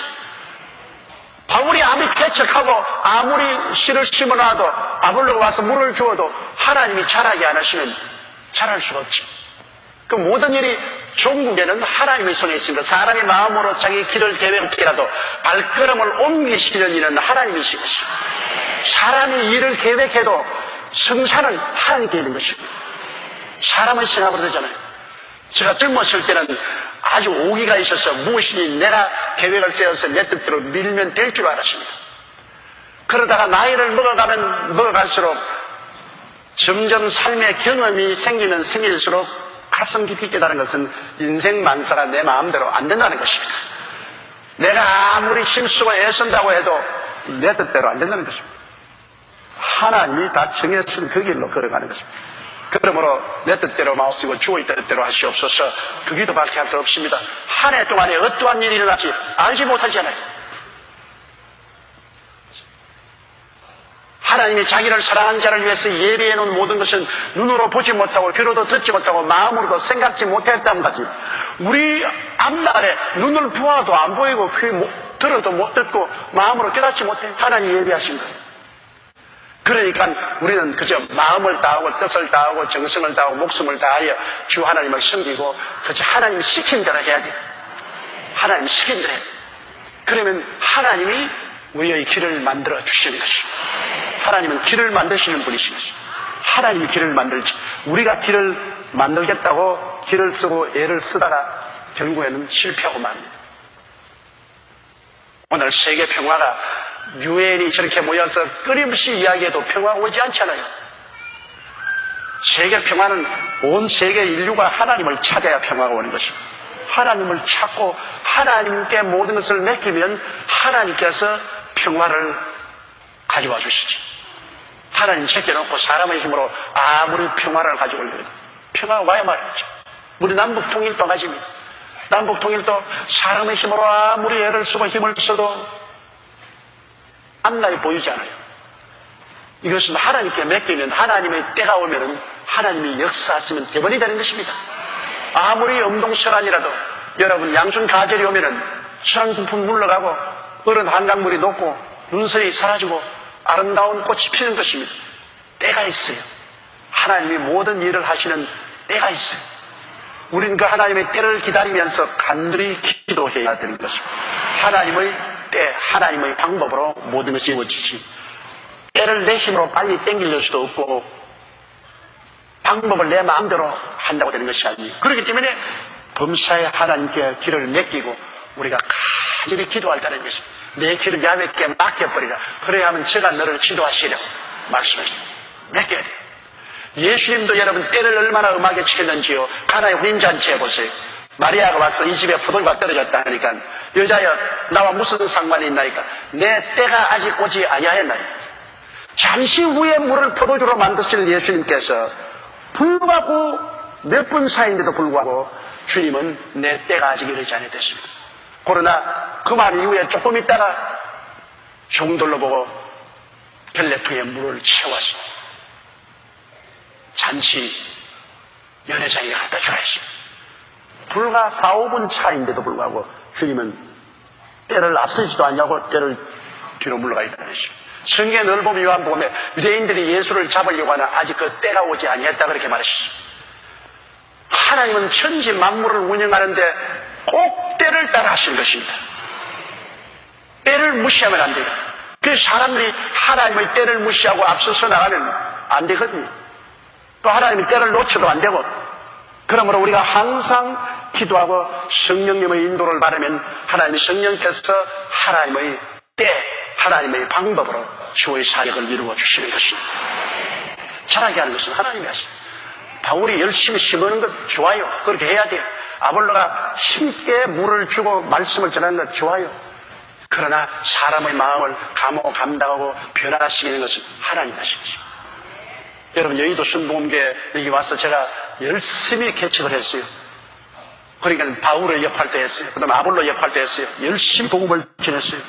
바울이 아무리 개척하고 아무리 씨를 심어놔도 아볼로가 와서 물을 주어도 하나님이 자라게 안 하시면 자랄 수가 없죠. 그 모든 일이 종국에는 하나님의 손에 있습니다. 사람이 마음으로 자기 길을 계획하더라도 발걸음을 옮기시는 일은 하나님이신 것입니다. 사람이 일을 계획해도 성사는 하나님께 있는 것입니다. 사람의 생각으로 되잖아요. 제가 젊었을 때는 아주 오기가 있어서 무엇이니 내가 계획을 세워서 내 뜻대로 밀면 될 줄 알았습니다. 그러다가 나이를 먹어가면 먹어갈수록 점점 삶의 경험이 생기면 생길수록 가슴 깊이 깨달은 것은 인생 만사가 내 마음대로 안 된다는 것입니다. 내가 아무리 힘쓰고 애쓴다고 해도 내 뜻대로 안 된다는 것입니다. 하나님이 다 정했으면 그 길로 걸어가는 것입니다. 그러므로 내 뜻대로 마우스고 주의 뜻대로 하시옵소서. 그 기도밖에 할 수 없습니다. 한 해 동안에 어떠한 일이 일어날지 알지 못하잖아요. 하나님이 자기를 사랑하는 자를 위해서 예비해 놓은 모든 것은 눈으로 보지 못하고 귀로도 듣지 못하고 마음으로도 생각지 못했다는 거지. 우리 앞날에 눈을 보아도 안 보이고 귀 들어도 못 듣고 마음으로 깨닫지 못해. 하나님이 예비하신 거예요. 그러니까 우리는 그저 마음을 다하고 뜻을 다하고 정성을 다하고 목숨을 다하여 주 하나님을 섬기고 그저 하나님 시킨 대로 해야 돼요. 하나님 시킨 대로 해야 돼요. 그러면 하나님이 우리의 길을 만들어 주시는 것입니다. 하나님은 길을 만드시는 분이신 것입니다. 하나님이 길을 만들지 우리가 길을 만들겠다고 길을 쓰고 애를 쓰다가 결국에는 실패하고 맙니다. 오늘 세계 평화가 유엔이 저렇게 모여서 끊임없이 이야기해도 평화가 오지 않잖아요. 세계 평화는 온 세계 인류가 하나님을 찾아야 평화가 오는 것입니다. 하나님을 찾고 하나님께 모든 것을 맡기면 하나님께서 평화를 가져와 주시지. 하나님 제껴놓고 사람의 힘으로 아무리 평화를 가져오려고 해도 평화가 와야 말이죠. 우리 남북 통일도 가집니다. 남북 통일도 사람의 힘으로 아무리 애를 쓰고 힘을 써도 앞날이 보이지 않아요. 이것은 하나님께 맡기면 하나님의 때가 오면은 하나님이 역사하시면 대번이 되는 것입니다. 아무리 엄동설한이라도 여러분 양순 가절이 오면은 수랑풍풍 물러가고 어른 한강물이 녹고 눈설이 사라지고 아름다운 꽃이 피는 것입니다. 때가 있어요. 하나님이 모든 일을 하시는 때가 있어요. 우리는 그 하나님의 때를 기다리면서 간절히 기도해야 되는 것입니다. 하나님의 때, 하나님의 방법으로 모든 것이 이루어지지. 때를 내 힘으로 빨리 땡길 수도 없고 방법을 내 마음대로 한다고 되는 것이 아니에요. 그렇기 때문에 범사에 하나님께 길을 맡기고 우리가 간절히 기도할 때는 것입니다. 내 길을 야훼께 맡겨버리라. 그래야 하면 제가 너를 지도하시려고 말씀하십니다. 맡겨야 돼요. 예수님도 여러분 때를 얼마나 음하게 지켰는지요. 가나의 혼인잔치 해보세요. 마리아가 와서 이 집에 포도주가 떨어졌다 하니까 여자여 나와 무슨 상관이 있나이까. 내 때가 아직 오지 아니하였나이까. 잠시 후에 물을 포도주로 만드실 예수님께서 불구하고 몇 분 사이인데도 불구하고 주님은 내 때가 아직 이르지 않았습니다. 그러나 그 말 이후에 조금 있다가 종들로 보고 별내통에 물을 채워서 잔치 연회장에 갖다 줘야 했습니다. 불과 4, 5분 차인데도 불구하고 주님은 때를 앞서지도 않냐고 때를 뒤로 물러가 있다는 것입니다. 성경에 늘 보면 요한복음에 유대인들이 예수를 잡으려고 하나 아직 그 때가 오지 아니했다 그렇게 말하셨습니다. 하나님은 천지 만물을 운영하는데 꼭 때를 따라 하시는 것입니다. 때를 무시하면 안 돼요. 그래서 사람들이 하나님의 때를 무시하고 앞서서 나가면 안 되거든요. 또 하나님의 때를 놓쳐도 안 되고, 그러므로 우리가 항상 기도하고 성령님의 인도를 받으면 하나님의 성령께서 하나님의 때, 하나님의 방법으로 주의 사역을 이루어 주시는 것입니다. 잘하게 하는 것은 하나님이 하십니다. 바울이 열심히 심어놓은 것 좋아요. 그렇게 해야 돼요. 아볼로가 힘있게 물을 주고 말씀을 전하는 것 좋아요. 그러나 사람의 마음을 감당하고 변화시키는 것은 하나님 하십니다. 여러분, 여의도 순복음교회 여기 와서 제가 열심히 개척을 했어요. 그러니까 바울의 역할도 했어요. 그 다음에 아볼로 역할도 했어요. 열심히 복음을 전했어요.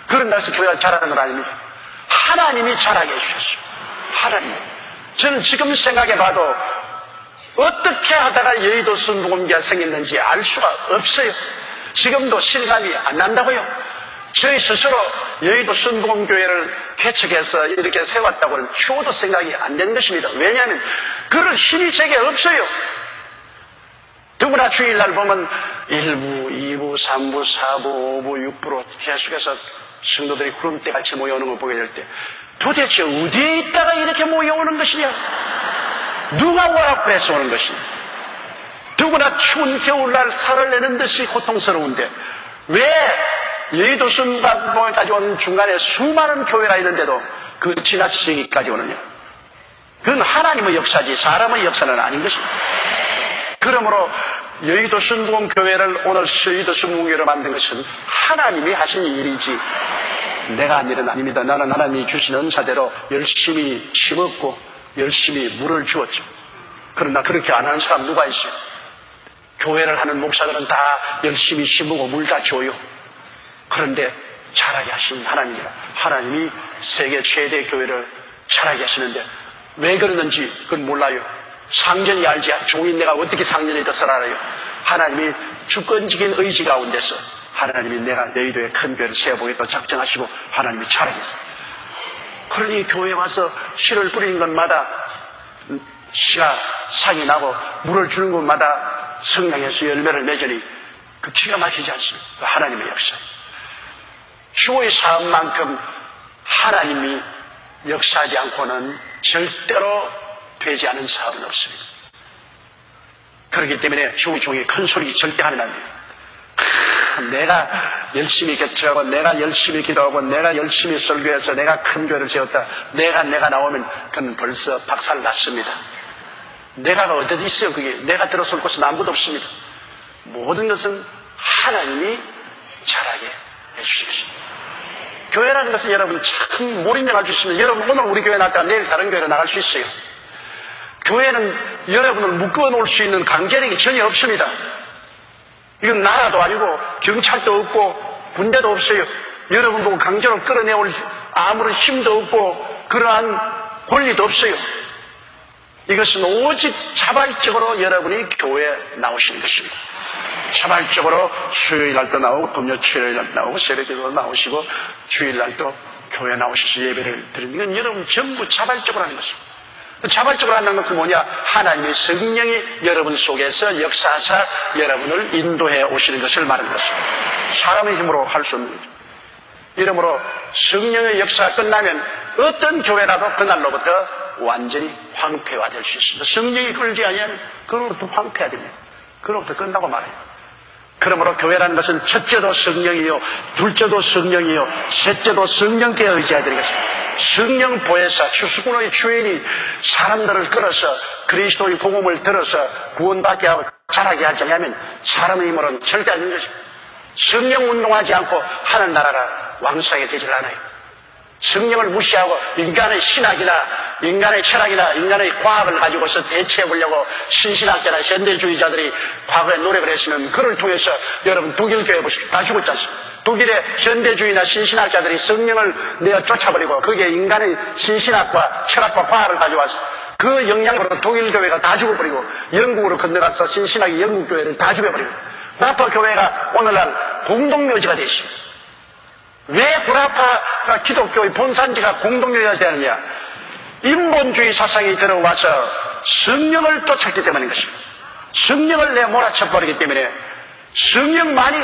그런다고 해서 교회가 잘하는 건 아닙니다. 하나님이 잘하게 해주셨어요. 하나님. 저는 지금 생각해봐도 어떻게 하다가 여의도 순복음교회가 생겼는지 알 수가 없어요. 지금도 실감이 안 난다고요. 저희 스스로 여의도 순복음교회를 개척해서 이렇게 세웠다고는 추호도 생각이 안 되는 것입니다. 왜냐하면 그럴 힘이 제게 없어요. 누구나 주일날 보면 1부, 2부, 3부, 4부, 5부, 6부로 계속해서 성도들이 구름대같이 모여오는 걸 보게 될 때 도대체 어디에 있다가 이렇게 모여오는 것이냐? 누가 뭐라고 해서 오는 것이냐? 누구나 추운 겨울날 살을 내는 듯이 고통스러운데 왜 여의도 순복음까지 온 중간에 수많은 교회가 있는데도 그 지나치기까지 오느냐? 그건 하나님의 역사지 사람의 역사는 아닌 것입니다. 그러므로 여의도 순복음교회를 오늘 여의도 순복음교회로 만든 것은 하나님이 하신 일이지 내가 한 일은 아닙니다. 나는 하나님이 주신 은사대로 열심히 심었고 열심히 물을 주었죠. 그러나 그렇게 안 하는 사람 누가 있어요? 교회를 하는 목사들은 다 열심히 심고 물 다 줘요. 그런데 잘하게 하신 하나님이라. 하나님이 세계 최대 교회를 잘하게 하시는데 왜 그러는지 그건 몰라요. 상전이 알지 종인 내가 어떻게 상전이 됐을 알아요. 하나님이 주권적인 의지 가운데서 하나님이 내가 여의도에 큰 교회를 세워보겠다고 작정하시고 하나님이 잘하게 했어요. 그러니 교회에 와서 씨를 뿌리는 것마다 씨가 상이 나고 물을 주는 것마다 성령에서 열매를 맺으니 그 기가 막히지 않습니까? 하나님의 역사. 주의 사업만큼 하나님이 역사하지 않고는 절대로 되지 않은 사업은 없습니다. 그렇기 때문에 주의 종이 큰 소리 절대 하면 안 돼요. 내가 열심히 개척하고 내가 열심히 기도하고 내가 열심히 설교해서 내가 큰 교회를 세웠다. 내가 나오면 그건 벌써 박살 났습니다. 내가가 어디 있어요? 그게 내가 들어설 곳은 아무것도 없습니다. 모든 것은 하나님이 잘하게 해주십니다. 교회라는 것은 여러분 참 몰입력을 주시면 여러분 오늘 우리 교회 나갔다가 내일 다른 교회로 나갈 수 있어요. 교회는 여러분을 묶어 놓을 수 있는 강제력이 전혀 없습니다. 이건 나라도 아니고 경찰도 없고 군대도 없어요. 여러분 보고 강제로 끌어내올 아무런 힘도 없고 그러한 권리도 없어요. 이것은 오직 자발적으로 여러분이 교회에 나오시는 것입니다. 자발적으로 수요일날도 나오고 금요 주일날도 나오고 새벽에도 나오시고 주일날도 교회에 나오셔서 예배를 드리는 건 여러분 전부 자발적으로 하는 것입니다. 자발적으로 한다는 것은 뭐냐? 하나님의 성령이 여러분 속에서 역사하사 여러분을 인도해 오시는 것을 말하는 것입니다. 사람의 힘으로 할 수 없는 거죠. 이러므로 성령의 역사가 끝나면 어떤 교회라도 그날로부터 완전히 황폐화될 수 있습니다. 성령이 끌지 아니하면 그로부터 황폐화 됩니다. 그로부터 끝나고 말아요. 그러므로 교회라는 것은 첫째도 성령이요, 둘째도 성령이요, 셋째도 성령께 의지해야 되겠습니다. 성령 보혜사, 추수꾼의 주인이 사람들을 끌어서 그리스도의 복음을 들어서 구원받게 하고 자라게 하지 않으면 사람의 힘으로는 절대 안 되는 것입니다. 성령 운동하지 않고 하늘나라가 왕성하게 되질 않아요. 성령을 무시하고 인간의 신학이나 인간의 철학이나 인간의 과학을 가지고서 대체해보려고 신신학자나 현대주의자들이 과거에 노력을 했으면 그를 통해서 여러분 독일교회 보십시오. 다 죽었지 않습니까? 독일의 현대주의나 신신학자들이 성령을 내어 쫓아버리고 거기에 인간의 신신학과 철학과 과학을 가져와서 그 영향으로 독일교회가 다 죽어버리고 영국으로 건너가서 신신학이 영국교회를 다 죽여버리고 나파 교회가 오늘날 공동묘지가 되어 있습니다. 왜 구라파가 기독교의 본산지가 공동묘지가 되느냐? 인본주의 사상이 들어와서 성령을 쫓았기 때문인 것입니다. 성령을 내몰아쳐 버리기 때문에 성령만이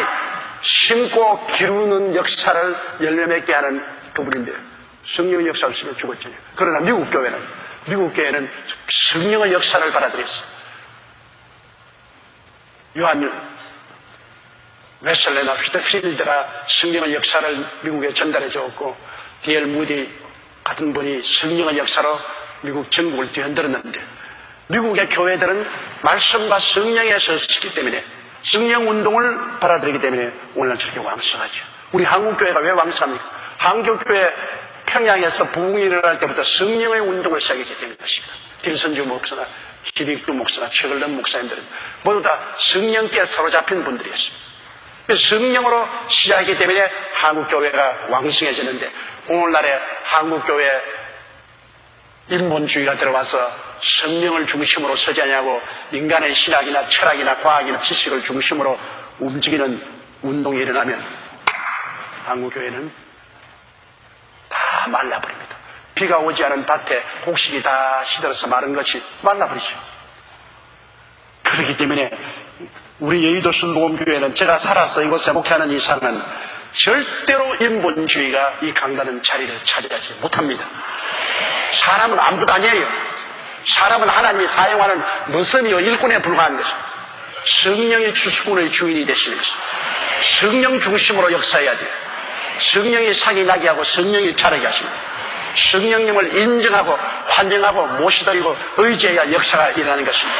심고 기르는 역사를 열매 맺게 하는 그분인데 성령의 역사 없으면 죽었잖아요. 그러나 미국 교회는 성령의 역사를 받아들였어요. 요한 웨슬레나 휘트필드가 성령의 역사를 미국에 전달해 주었고 D.L. 무디 같은 분이 성령의 역사로 미국 전국을 뒤흔들었는데 미국의 교회들은 말씀과 성령에 섰기 때문에 성령 운동을 받아들이기 때문에 오늘날 저렇게 왕성하죠. 우리 한국교회가 왜 왕성합니까? 한국교회 평양에서 부흥이 일어날 때부터 성령의 운동을 시작했기 때문인 것입니다. 길선주 목사나 기빅두 목사나 최글런 목사님들은 모두 다 성령께 사로잡힌 분들이었습니다. 성령으로 시작했기 때문에 한국교회가 왕성해졌는데 오늘날의 한국교회 인본주의가 들어와서 성령을 중심으로 서지 않냐고 인간의 신학이나 철학이나 과학이나 지식을 중심으로 움직이는 운동이 일어나면 한국교회는 다 말라버립니다. 비가 오지 않은 밭에 곡식이 다 시들어서 마른 것이 말라버리죠. 그렇기 때문에 우리 여의도 순복음교회는 제가 살아서 이곳에 목회하는 이상은 절대로 인본주의가 이 강다는 자리를 차지하지 못합니다. 사람은 아무것도 아니에요. 사람은 하나님이 사용하는 머슴이요 일꾼에 불과한 것입니다. 성령이 주수군의 주인이 되시는 것입니다. 성령 중심으로 역사해야 돼요. 성령이 상이 나게 하고 성령이 자라게 하십니다. 성령님을 인정하고 환영하고 모시드리고 의지해야 역사가 일어나는 것입니다.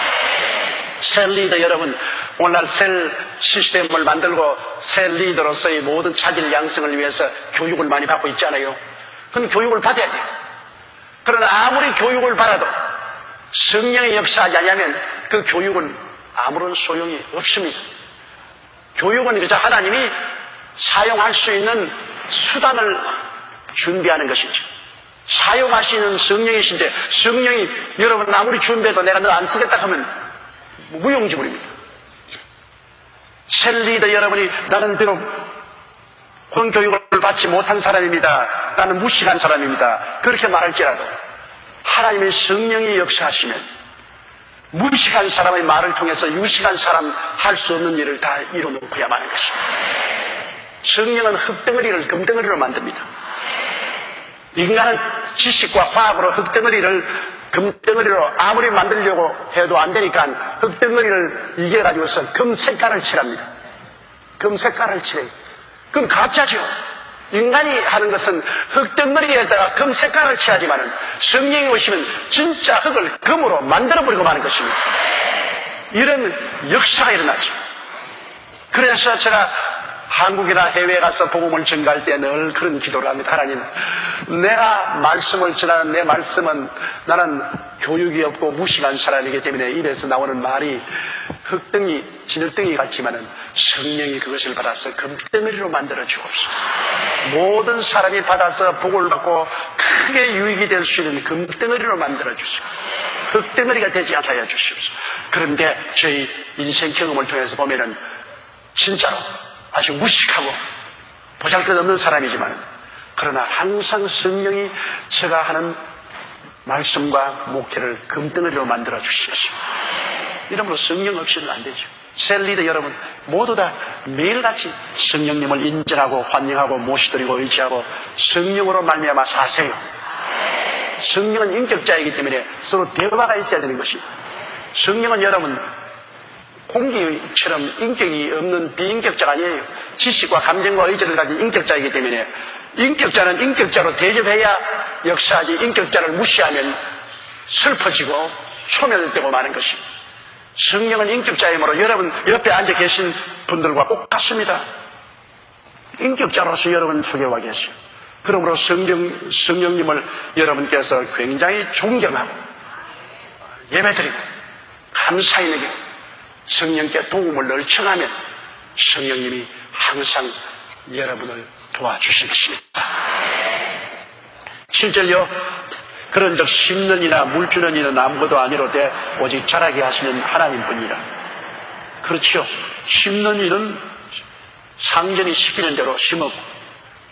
셀 리더 여러분, 오늘날 셀 시스템을 만들고 셀 리더로서의 모든 차질 양성을 위해서 교육을 많이 받고 있잖아요. 그건 교육을 받아야 돼요. 그러나 아무리 교육을 받아도 성령의 역사하지 않으면 그 교육은 아무런 소용이 없습니다. 교육은 그저 하나님이 사용할 수 있는 수단을 준비하는 것이죠. 사용할 수 있는 성령이신데 성령이 여러분 아무리 준비해도 내가 너 안 쓰겠다 하면 무용지물입니다. 셀 리더 여러분이 나는 비록 본교육을 받지 못한 사람입니다. 나는 무식한 사람입니다. 그렇게 말할지라도 하나님의 성령이 역사하시면 무식한 사람의 말을 통해서 유식한 사람 할 수 없는 일을 다 이뤄놓고야만 하는 것입니다. 성령은 흙덩어리를 금덩어리로 만듭니다. 인간은 지식과 과학으로 흙덩어리를 금덩어리로 아무리 만들려고 해도 안 되니까 흙덩어리를 이겨가지고서 금 색깔을 칠합니다. 금 색깔을 칠해요. 그럼 가짜죠. 인간이 하는 것은 흙덩어리에다가 금 색깔을 칠하지만은 성령이 오시면 진짜 흙을 금으로 만들어버리고 마는 것입니다. 이런 역사가 일어나죠. 그래서 제가 한국이나 해외에 가서 복음을 전가할 때 늘 그런 기도를 합니다. 하나님, 내가 말씀을 전하는 내 말씀은 나는 교육이 없고 무식한 사람이기 때문에 입에서 나오는 말이 흙덩이, 진흙덩이 같지만은 성령이 그것을 받아서 금덩어리로 만들어 주옵소서. 모든 사람이 받아서 복을 받고 크게 유익이 될 수 있는 금덩어리로 만들어 주시고 흙덩어리가 되지 않게 하여 주시옵소서. 그런데 저희 인생 경험을 통해서 보면은 진짜로 아주 무식하고 보잘것없는 사람이지만 그러나 항상 성령이 제가 하는 말씀과 목회를 금덩어리로 만들어 주시옵소서. 이러므로 성령 없이는 안 되죠. 셀리더 여러분 모두 다 매일같이 성령님을 인정하고 환영하고 모시드리고 의지하고 성령으로 말미암아 사세요. 성령은 인격자이기 때문에 서로 대화가 있어야 되는 것입니다. 성령은 여러분 공기처럼 인격이 없는 비인격자가 아니에요. 지식과 감정과 의지를 가진 인격자이기 때문에 인격자는 인격자로 대접해야 역사하지 인격자를 무시하면 슬퍼지고 소멸되고 마는 것입니다. 성령은 인격자이므로 여러분 옆에 앉아 계신 분들과 똑같습니다. 인격자로서 여러분 소개와 계세요. 그러므로 성령님을 여러분께서 굉장히 존경하고 예배드리고 감사히 여기고 성령께 도움을 늘 청하면 성령님이 항상 여러분을 도와주십니다. 7절요. 그런 적 심는이나 물주는 이는 아무것도 아니로되 오직 자라게 하시는 하나님뿐이라. 그렇죠. 심는 이는 상전이 시키는 대로 심었고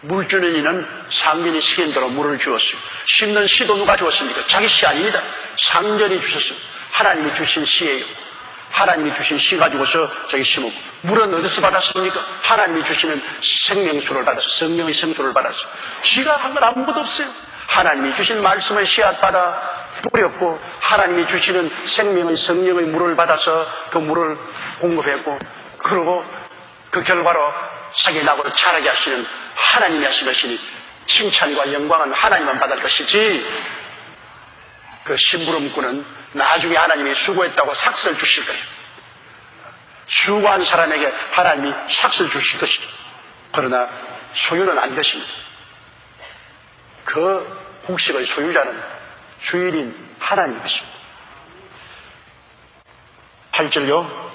물 주는 이는 상민이 시인대로 물을 주었어요. 심는 씨도 누가 주었습니까? 자기 씨 아닙니다. 상전이 주셨어요. 하나님이 주신 씨예요. 하나님이 주신 씨 가지고서 저기 심었고, 물은 어디서 받았습니까? 하나님이 주시는 생명수를 받았어요. 성령의 생수를 받았어요. 지가 한 건 아무것도 없어요. 하나님이 주신 말씀을 씨앗 받아 뿌렸고, 하나님이 주시는 생명의 성령의 물을 받아서 그 물을 공급했고, 그러고 그 결과로 자기 나고 자라게 하시는 하나님이 하신 것이니 칭찬과 영광은 하나님만 받을 것이지, 그 심부름꾼은 나중에 하나님이 수고했다고 삭슬 주실 거예요. 수고한 사람에게 하나님이 삭슬 주실 것이죠. 그러나 소유는 아닌 것입니다. 그 곡식의 소유자는 주일인 하나님인 것입니다. 8절요.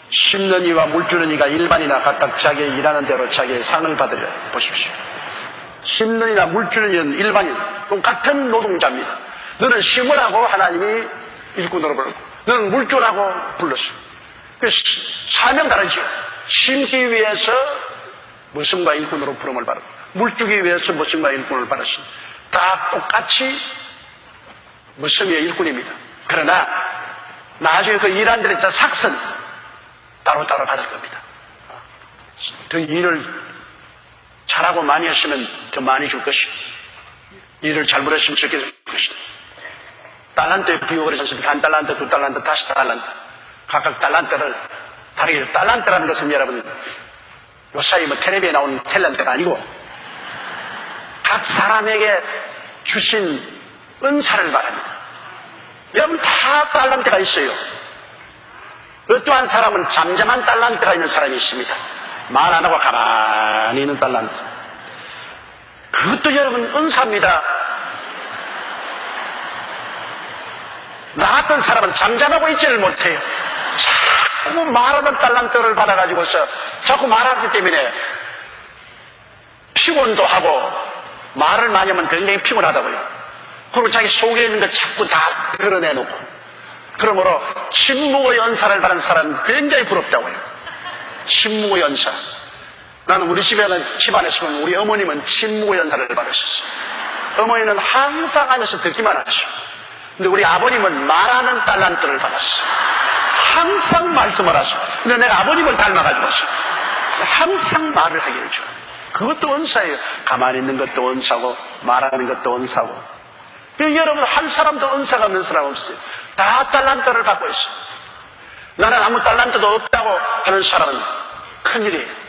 심는 이와 물 주는 이가 일반이나 각각 자기의 일하는 대로 자기의 상을 받으려. 보십시오. 심는 이나 물 주는 이는 일반인, 똑같은 노동자입니다. 너는 심으라고 하나님이 일꾼으로 부르고, 너는 물 주라고 불렀어요. 사명 다르죠. 심기 위해서 무슨가 일꾼으로 부름을 받고, 물 주기 위해서 무슨가 일꾼을 받았습니다. 다 똑같이 무슨의 일꾼입니다. 그러나 나중에 그 일한 데를 삭선 따로따로 받을 겁니다. 그 일을 잘하고 많이 했으면 더 많이 줄 것이고, 일을 잘못했으면 적게 줄 것이다. 달란트에 비유를 했습니다. 한 달란트, 두 달란트, 다시 달란트. 각각 달란트를 다르게. 달란트라는 것은 여러분, 요사이 텔레비에 나오는 탤런트가 아니고, 각 사람에게 주신 은사를 말합니다. 여러분 다 달란트가 있어요. 어떠한 사람은 잠잠한 달란트가 있는 사람이 있습니다. 말 안 하고 가만히 있는 달란트. 그것도 여러분 은사입니다. 나 같은 사람은 잠잠하고 있지를 못해요. 자꾸 말하는 달란트를 받아가지고서 자꾸 말하기 때문에 피곤도 하고, 말을 많이 하면 굉장히 피곤하다고요. 그리고 자기 속에 있는 거 자꾸 다 드러내놓고, 그러므로 침묵의 연사를 받은 사람은 굉장히 부럽다고요. 침묵의 연사. 나는 우리 집안에서 보면 우리 어머님은 침묵의 연사를 받으셨어요. 어머니는 항상 앉아서 듣기만 하시고, 근데 우리 아버님은 말하는 달란트를 받았어요. 항상 말씀을 하시고. 근데 내가 아버님을 닮아가지고 항상 말을 하게 해줘요. 그것도 은사예요. 가만히 있는 것도 은사고, 말하는 것도 은사고. 여러분 한 사람도 은사가 없는 사람 없어요. 다 달란트를 받고 있어요. 나는 아무 달란트도 없다고 하는 사람은 큰일이에요.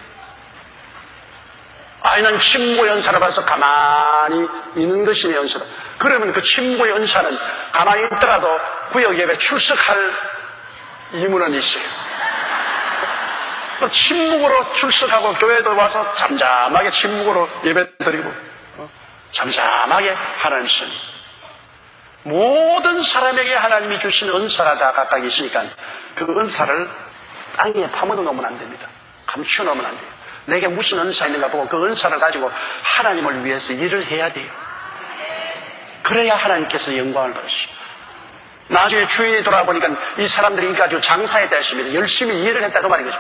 아니 난 침묵의 연사를 받아서 가만히 있는 것이 내 연사다. 그러면 그 침묵의 연사는 가만히 있더라도 구역 예배 출석할 의무는 있어요. 또 침묵으로 출석하고 교회도 와서 잠잠하게 침묵으로 예배 드리고, 잠잠하게 하나님 씀. 모든 사람에게 하나님이 주신 은사가 다 각각 있으니까 그 은사를 땅에 파묻어 놓으면 안 됩니다. 감추어 놓으면 안 돼요. 내게 무슨 은사 있는가 보고 그 은사를 가지고 하나님을 위해서 일을 해야 돼요. 그래야 하나님께서 영광을 받으시죠. 나중에 주인이 돌아보니까 이 사람들이 가지고 장사에 대했습니다. 열심히 일을 했다고 말인 거죠.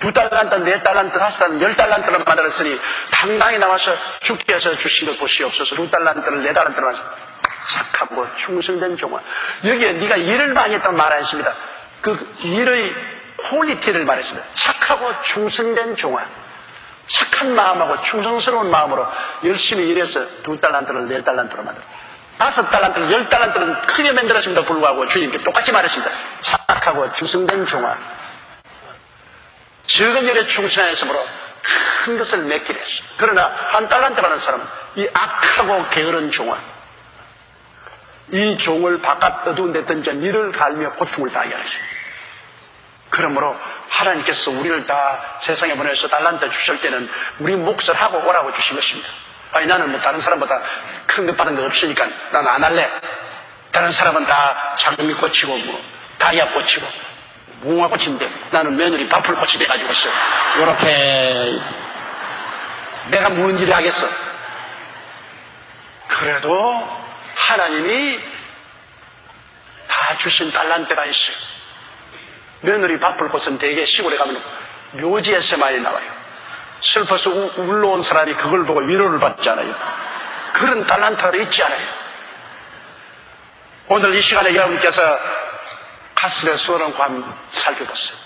2달란트, 4달란트, 5달란트, 10달란트를 만들었으니 당당히 나와서 주께 해서 주신 것 보시옵소서. 2달란트를 4달란트를 만들어서 착하고 충성된 종아. 여기에 네가 일을 많이 했다고 말 안 했습니다. 그 일의 퀄리티를 말했습니다. 착하고 충성된 종아. 착한 마음하고 충성스러운 마음으로 열심히 일해서 2달란트를 4달란트로 만들어. 5달란트를 10달란트는 크게 만들었습니다. 불구하고 주님께 똑같이 말했습니다. 착하고 충성된 종아. 적은 일에 충성하였으므로 큰 것을 맺기로 했어. 그러나 1달란트 받은 사람은 이 악하고 게으른 종아, 이 종을 바깥 어두운 데 던져 이를 갈며 고통을 당하게 하십니다. 그러므로 하나님께서 우리를 다 세상에 보내서 달란트 주실 때는 우리 몫을 하고 오라고 주신 것입니다. 아니 나는 뭐 다른 사람보다 큰 것 받은 거 없으니까 나는 안 할래. 다른 사람은 다 장미 꽂히고 뭐 다이아 꽂히고 무궁화 꽂힌데 나는 며느리 밥풀 꽂이 돼가지고서 요렇게 내가 무슨 일을 하겠어. 그래도 하나님이 다 주신 달란트가 있어요. 며느리 밥풀 꽂은 대개 시골에 가면 묘지에서 많이 나와요. 슬퍼서 울러온 사람이 그걸 보고 위로를 받지 않아요. 그런 달란트가 있지 않아요. 오늘 이 시간에 여러분께서 가슴에 손을 한번 살펴보세요.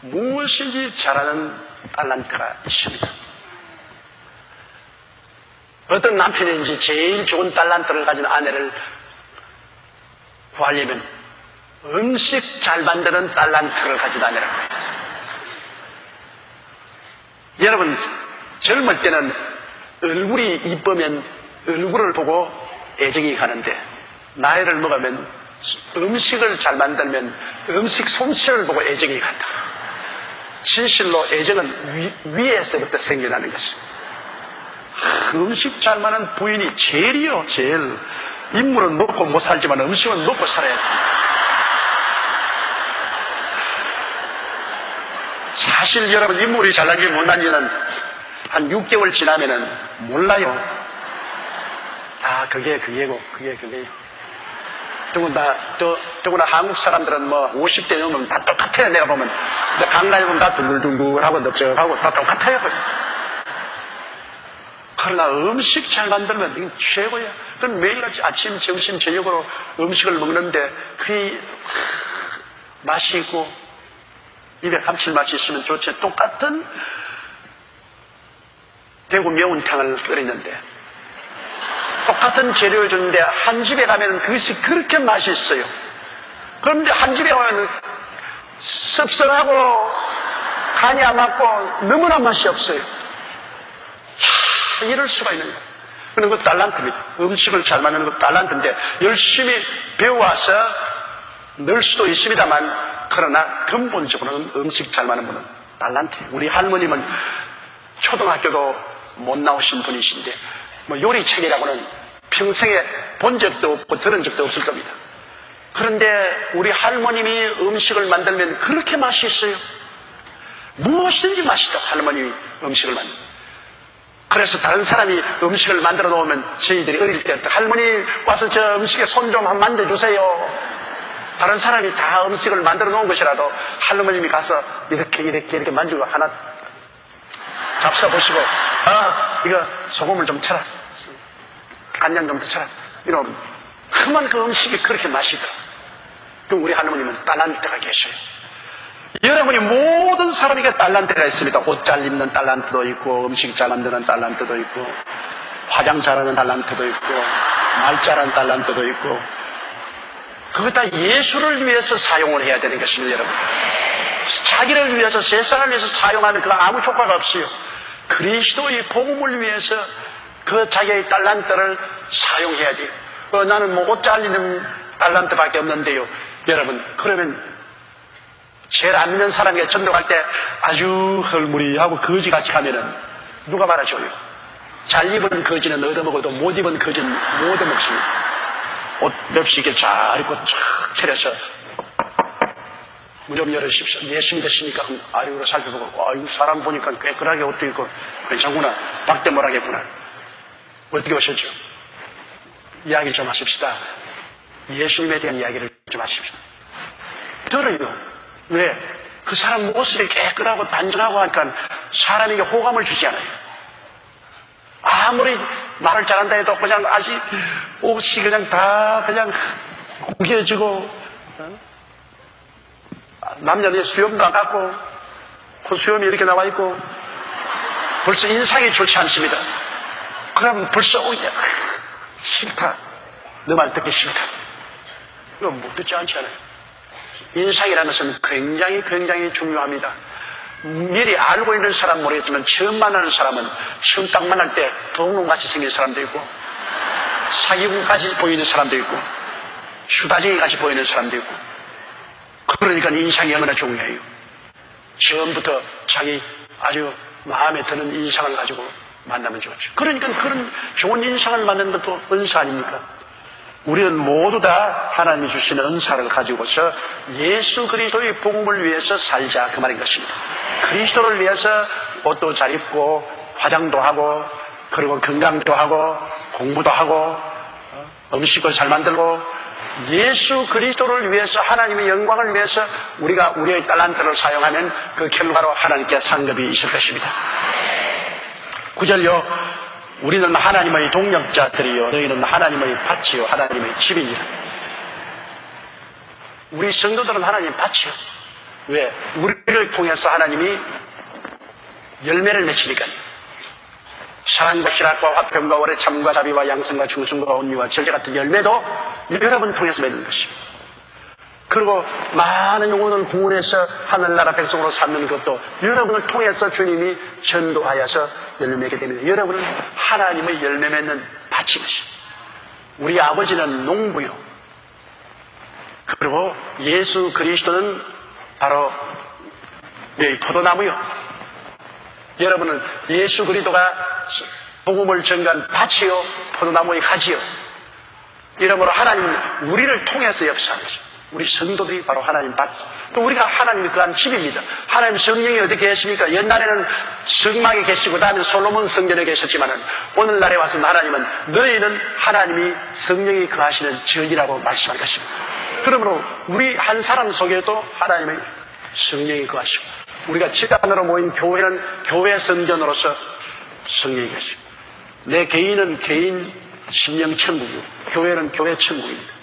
무엇인지 잘하는 달란트가 있습니다. 어떤 남편인지 제일 좋은 달란트를 가진 아내를 구하려면 음식 잘 만드는 달란트를 가진 아내라고 해요. 여러분, 젊을 때는 얼굴이 이쁘면 얼굴을 보고 애정이 가는데 나이를 먹으면 음식을 잘 만들면 음식 솜씨를 보고 애정이 간다. 진실로 애정은 위에서부터 생겨나는 것입니다. 음식 잘 만든 부인이 제일이요, 제일. 인물은 먹고 못 살지만 음식은 먹고 살아야 돼. 사실 여러분, 인물이 잘난지 못난지는 한 6개월 지나면은 몰라요. 아, 그게 그게고, 그게 그게. 더구나 한국 사람들은 뭐 50대 넘으면 다 똑같아요. 내가 보면. 강남에 보면 다 둥글둥글하고 넓적하고 다 똑같아요. 그러나 음식 잘 만들면 이건 최고야. 그건 매일 아침, 점심, 저녁으로 음식을 먹는데 그 맛이 있고 입에 감칠맛이 있으면 좋지. 똑같은 대구 매운탕을 끓이는데 똑같은 재료를 주는데 한 집에 가면 그것이 그렇게 맛있어요. 그런데 한 집에 오면 씁쓸하고 간이 안 맞고 너무나 맛이 없어요. 이럴 수가 있는 거예요. 그런 거 달란트입니다. 음식을 잘 만드는 거 달란트인데 열심히 배워와서 늘 수도 있습니다만 그러나 근본적으로는 음식 잘 만드는 분은 달란트예요. 우리 할머님은 초등학교도 못 나오신 분이신데 뭐 요리책이라고는 평생에 본 적도 없고 들은 적도 없을 겁니다. 그런데 우리 할머님이 음식을 만들면 그렇게 맛이 있어요. 무엇이든지 맛있다. 할머님이 음식을 만들면. 그래서 다른 사람이 음식을 만들어 놓으면 저희들이 어릴 때부터 할머니 와서 저 음식에 손 좀 한번 만져주세요. 다른 사람이 다 음식을 만들어 놓은 것이라도 할머님이 가서 이렇게 만지고 하나 잡숴보시고 이거 소금을 좀 쳐라. 간장 좀 더 쳐라. 이러면 그만 그 음식이 그렇게 맛있다. 그럼 우리 할머님은 달란트가 계셔요. 여러분이 모든 사람에게 달란트가 있습니다. 옷 잘 입는 달란트도 있고 음식 잘 만드는 달란트도 있고 화장 잘하는 달란트도 있고 말 잘하는 달란트도 있고 그거 다 예수를 위해서 사용을 해야 되는 것입니다. 여러분, 자기를 위해서 세상을 위해서 사용하면 그거 아무 효과가 없어요. 그리스도의 복음을 위해서 그 자기의 달란트를 사용해야 돼요. 나는 뭐 옷 잘 입는 달란트밖에 없는데요. 여러분, 그러면 제일 안 믿는 사람에게 전도할 때 아주 헐무리하고 거지같이 가면은 누가 말아줘요? 잘 입은 거지는 얻어먹어도 못 입은 거지는 못 얻어먹습니다. 옷 맵시 이렇게 잘 입고 쫙 차려서 문 좀 열으십시오. 예수 믿으시니까 아이로 살펴보고 아이고 사람 보니까 깨끗하게 옷도 입고 괜찮구나. 박대모라겠구나. 어떻게 오셨죠? 이야기 좀 하십시다. 예수님에 대한 이야기를 좀 하십시다. 들어요. 왜? 그 사람 모습이 깨끗하고 단정하고 하니까 사람에게 호감을 주지 않아요. 아무리 말을 잘한다 해도 그냥 아직 옷이 그냥 다 그냥 구겨지고 남자는 수염도 안 깎고 콧수염이 이렇게 나와 있고 벌써 인상이 좋지 않습니다. 그럼 벌써 싫다. 너 말 듣기 싫다. 이거 못 듣지 않잖아요. 인상이라는 것은 굉장히 중요합니다. 미리 알고 있는 사람은 모르겠지만 처음 만나는 사람은 처음 딱 만날 때 동공같이 생긴 사람도 있고 사기꾼같이 보이는 사람도 있고 수다쟁이같이 보이는 사람도 있고 그러니까 인상이 얼마나 중요해요. 처음부터 자기 아주 마음에 드는 인상을 가지고 만나면 좋죠. 그러니까 그런 좋은 인상을 만드는 것도 은사 아닙니까? 우리는 모두 다 하나님이 주시는 은사를 가지고서 예수 그리스도의 복음을 위해서 살자 그 말인 것입니다. 그리스도를 위해서 옷도 잘 입고 화장도 하고 그리고 건강도 하고 공부도 하고 음식을 잘 만들고 예수 그리스도를 위해서, 하나님의 영광을 위해서 우리가 우리의 달란트를 사용하면 그 결과로 하나님께 상급이 있을 것입니다. 9절요. 우리는 하나님의 동역자들이요 너희는 하나님의 밭이요 하나님의 집이니라. 우리 성도들은 하나님의 밭이요. 왜? 우리를 통해서 하나님이 열매를 맺히니까요. 사랑과 희락과 화평과 오래 참과 자비와 양성과 충성과 온유와 절제 같은 열매도 여러분 통해서 맺는 것입니다. 그리고 많은 영혼을 구원해서 하늘나라 백성으로 삼는 것도 여러분을 통해서 주님이 전도하여서 열매 맺게 됩니다. 여러분은 하나님의 열매 맺는 밭인 것입니다. 우리 아버지는 농부요. 그리고 예수 그리스도는 바로 포도나무요. 여러분은 예수 그리스도가 복음을 전가한 밭이요 포도나무의 가지요. 이러므로 하나님은 우리를 통해서 역사하는 것입니다. 우리 성도들이 바로 하나님 밭. 또 우리가 하나님이 그한 집입니다. 하나님 성령이 어떻게 계십니까? 옛날에는 성막에 계시고 다음에 솔로몬 성전에 계셨지만은 오늘날에 와서 하나님은 너희는 하나님이 성령이 거하시는 전이라고 말씀할 것입니다. 그러므로 우리 한 사람 속에도 하나님의 성령이 거하시고 우리가 집단으로 모인 교회는 교회 성전으로서 성령이 계십니다. 내 개인은 개인 심령 천국이고 교회는 교회 천국입니다.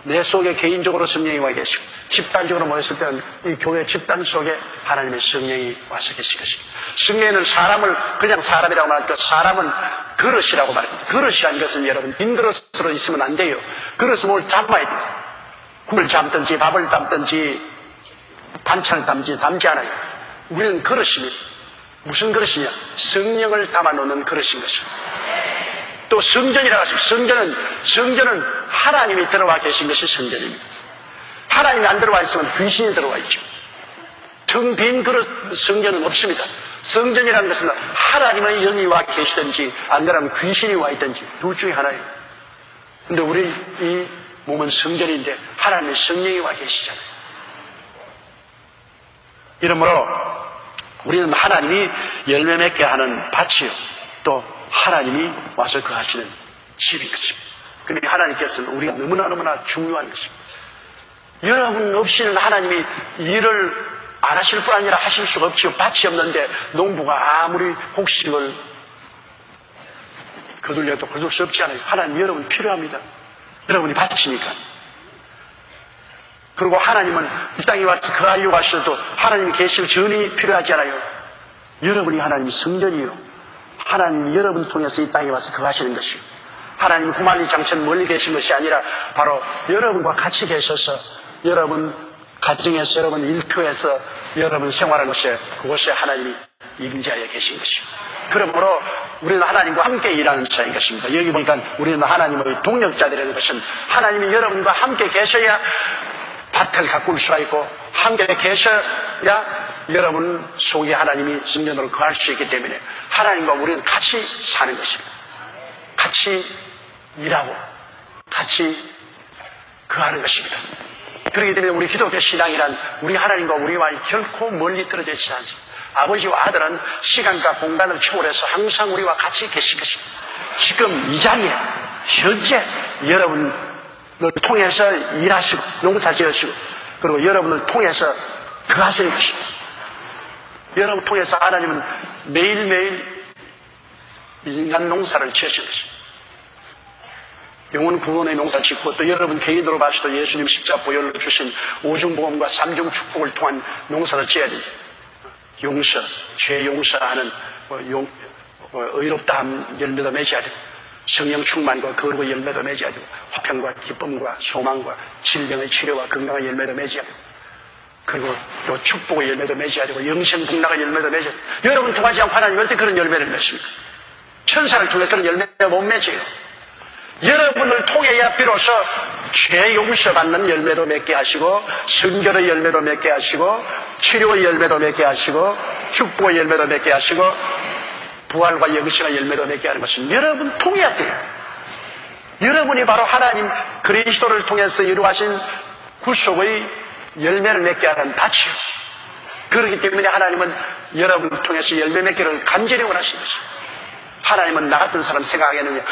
내 속에 개인적으로 성령이 와 계시고 집단적으로 모였을 때는 이 교회 집단 속에 하나님의 성령이 와서 계실 것입니다. 성령은 사람을 그냥 사람이라고 말할 때 사람은 그릇이라고 말합니다. 그릇이라는 것은 여러분 빈 그릇으로 있으면 안 돼요. 그릇은 뭘 담아야 돼요. 국을 담든지 밥을 담든지 반찬을 담지 않아요. 우리는 그릇입니다. 무슨 그릇이냐? 성령을 담아놓는 그릇인 것입니다. 또 성전이라고 하십니다. 성전은 하나님이 들어와 계신 것이 성전입니다. 하나님이 안 들어와 있으면 귀신이 들어와 있죠. 텅 빈 그릇 성전은 없습니다. 성전이라는 것은 하나님의 영이 와 계시든지 안 그러면 귀신이 와 있든지 둘 중에 하나예요. 근데 우리 이 몸은 성전인데 하나님의 성령이 와 계시잖아요. 이러므로 우리는 하나님이 열매 맺게 하는 밭이요 또 하나님이 와서 거하시는 집인 것입니다. 그러니 하나님께서는 우리가 너무나 중요한 것입니다. 여러분 없이는 하나님이 일을 안 하실 뿐 아니라 하실 수가 없지요. 밭이 없는데 농부가 아무리 곡식을 거둘려도 거둘 수 없지 않아요. 하나님 여러분 필요합니다. 여러분이 밭이니까. 그리고 하나님은 이 땅에 와서 거하려고 하셔도 하나님이 계실 전이 필요하지 않아요. 여러분이 하나님의 성전이요. 하나님이 여러분 통해서 이 땅에 와서 거하시는 것이요. 하나님이 구만리 장천 멀리 계신 것이 아니라 바로 여러분과 같이 계셔서 여러분 가정에서 여러분 일터에서 여러분 생활하는 곳에 그곳에 하나님이 임재하여 계신 것이요. 그러므로 우리는 하나님과 함께 일하는 자인 것입니다. 여기 보니까 우리는 하나님의 동역자들이라는 것은 하나님이 여러분과 함께 계셔야 밭을 가꿀 수가 있고 함께 계셔야 여러분 속에 하나님이 성전으로 거할 수 있기 때문에 하나님과 우리는 같이 사는 것입니다. 같이 일하고 같이 거하는 것입니다. 그렇기 때문에 우리 기독교 신앙이란 우리 하나님과 우리와 결코 멀리 떨어져 있지 않습니다. 아버지와 아들은 시간과 공간을 초월해서 항상 우리와 같이 계실 것입니다. 지금 이 자리에 현재 여러분을 통해서 일하시고 농사지으시고 그리고 여러분을 통해서 거하시는 것입니다. 여러분 통해서 하나님은 매일매일 인간 농사를 지으신 것입니다. 영혼 구원의 농사 짓고 또 여러분 개인으로 봐서도 예수님 십자가 보혈로 주신 오중보험과 삼중 축복을 통한 농사를 지어야 됩니다. 용서, 죄 용서하는 의롭다함 열매도 맺어야 되고 성령 충만과 거룩의 열매도 맺어야 되고 화평과 기쁨과 소망과 질병의 치료와 건강의 열매도 맺어야 되고 그리고 또 축복의 열매도 맺어야 되고 영생복락의 열매도 맺어야 되고 여러분 통하지 않고 하나님 어떻게 그런 열매를 맺습니까? 천사를 통해 그런 열매가 못 맺어요. 여러분을 통해야 비로소 죄 용서받는 열매도 맺게 하시고 성결의 열매도 맺게 하시고 치료의 열매도 맺게 하시고 축복의 열매도 맺게 하시고 부활과 영생의 열매도 맺게 하는 것은 여러분 통해야 돼요. 여러분이 바로 하나님 그리스도를 통해서 이루어진 구속의 열매를 맺게 하는 밭이요. 그렇기 때문에 하나님은 여러분을 통해서 열매 맺기를 간절히 원하시는 것입니다. 하나님은 나 같은 사람 생각하겠느냐?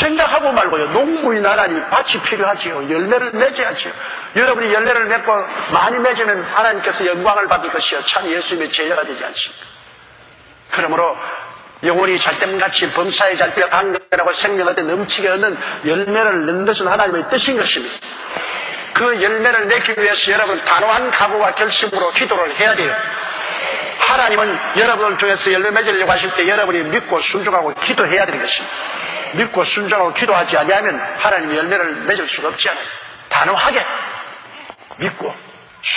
생각하고 말고요. 농부인 하나님이 밭이 필요하지요. 열매를 맺어야지요. 여러분이 열매를 맺고 많이 맺으면 하나님께서 영광을 받을 것이요. 참 예수님의 제자가 되지 않습니까? 그러므로 영혼이 잘됨같이 범사에 잘되어 강건하고 생명할 때 넘치게 얻는 열매를 넣는 것은 하나님의 뜻인 것입니다. 그 열매를 맺기 위해서 여러분 단호한 각오와 결심으로 기도를 해야 돼요. 하나님은 여러분을 통해서 열매 맺으려고 하실 때 여러분이 믿고 순종하고 기도해야 되는 것입니다. 믿고 순종하고 기도하지 아니하면 하나님이 열매를 맺을 수가 없지 않아요. 단호하게 믿고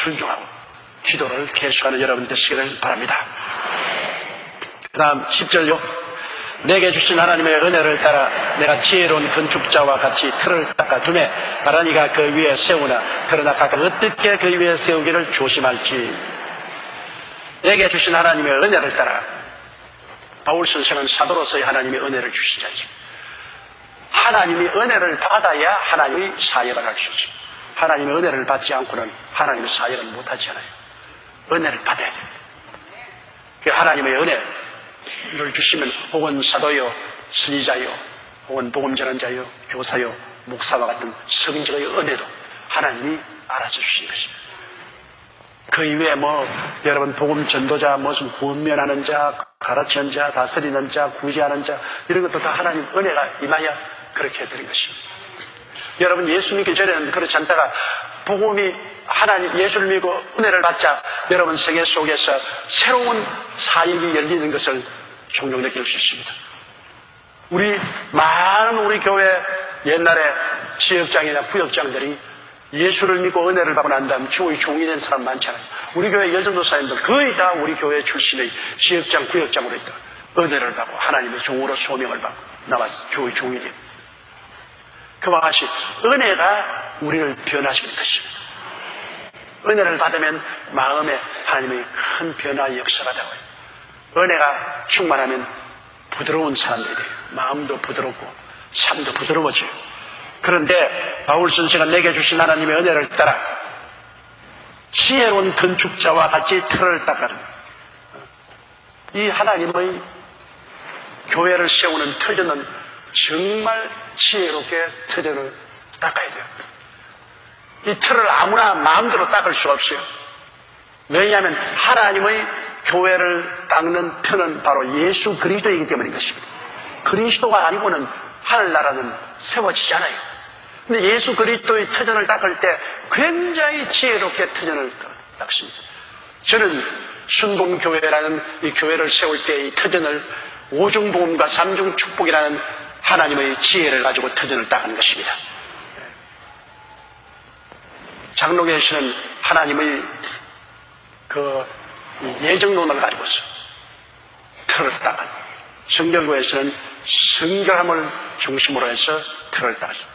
순종하고 기도를 계속하는 여러분 되시기를 바랍니다. 그 다음 10절요. 내게 주신 하나님의 은혜를 따라 내가 지혜로운 건축자와 같이 틀을 닦아두매 가라니가 그 위에 세우나 그러나 각각 어떻게 그 위에 세우기를 조심할지. 내게 주신 하나님의 은혜를 따라 바울 선생은 사도로서의 하나님의 은혜를 주신 자지. 하나님이 은혜를 받아야 하나님의 사역을 할 수 있지. 하나님의 은혜를 받지 않고는 하나님의 사역을 못하지 않아요. 은혜를 받아야 돼요. 하나님의 은혜를 주시면 혹은 사도요, 선지자요, 혹은 복음 전환자요, 교사요, 목사와 같은 성인적의 은혜도 하나님이 알아서 주신 것입니다. 그 이외에 여러분 복음 전도자, 무슨 권면하는 자, 가르치는 자, 다스리는 자, 구제하는 자, 이런 것도 다 하나님 은혜가 임하여 그렇게 해드린 것입니다. 여러분 예수 믿기 전에는 그렇지 않다가 복음이 하나님 예수를 믿고 은혜를 받자 여러분 생애 속에서 새로운 사역이 열리는 것을 종종 느낄 수 있습니다. 많은 우리 교회 옛날에 지역장이나 부역장들이 예수를 믿고 은혜를 받고 난 다음 주의 종이 된 사람 많잖아요. 우리 교회 여전도사님들 거의 다 우리 교회 출신의 지역장, 구역장으로 있다. 은혜를 받고 하나님의 종으로 소명을 받고 나와서 주의 종이 됩니다. 그와 같이 은혜가 우리를 변화시키는 것입니다. 은혜를 받으면 마음에 하나님의 큰 변화의 역사가 나와요. 은혜가 충만하면 부드러운 사람들이 돼요. 마음도 부드럽고 삶도 부드러워져요. 그런데 바울 선생은 내게 주신 하나님의 은혜를 따라 지혜로운 건축자와 같이 틀을 닦아라. 이 하나님의 교회를 세우는 터전은 정말 지혜롭게 터전을 닦아야 돼요. 이 틀을 아무나 마음대로 닦을 수가 없어요. 왜냐하면 하나님의 교회를 닦는 터는 바로 예수 그리스도이기 때문인 것입니다. 그리스도가 아니고는 하늘나라는 세워지지 않아요. 근데 예수 그리스도의 터전을 닦을 때 굉장히 지혜롭게 터전을 닦습니다. 저는 순봉교회라는 이 교회를 세울 때 이 터전을 오중복음과 삼중축복이라는 하나님의 지혜를 가지고 터전을 닦는 것입니다. 장로교에서는 하나님의 그 예정론을 가지고서 틀을 닦아요. 성결교에서는 성결함을 중심으로 해서 틀을 닦아요.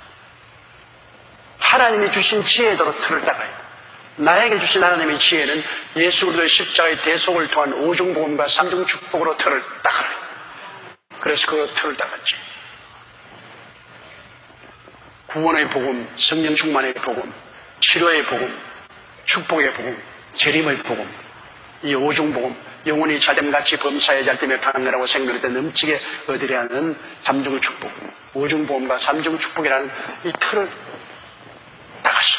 하나님이 주신 지혜대로 틀을 닦아요. 나에게 주신 하나님의 지혜는 예수 그리스도의 십자가의 대속을 통한 오중복음과 삼중축복으로 틀을 닦아요. 그래서 그 틀을 닦았지. 구원의 복음, 성령 충만의 복음, 치료의 복음, 축복의 복음, 재림의 복음, 이 오중복음, 영혼이 자됨같이 범사에 잘되며 강건하고 생명할 때 넘치게 얻으려 하는 삼중축복, 오중복음과 삼중축복이라는 이 틀을 닦았어.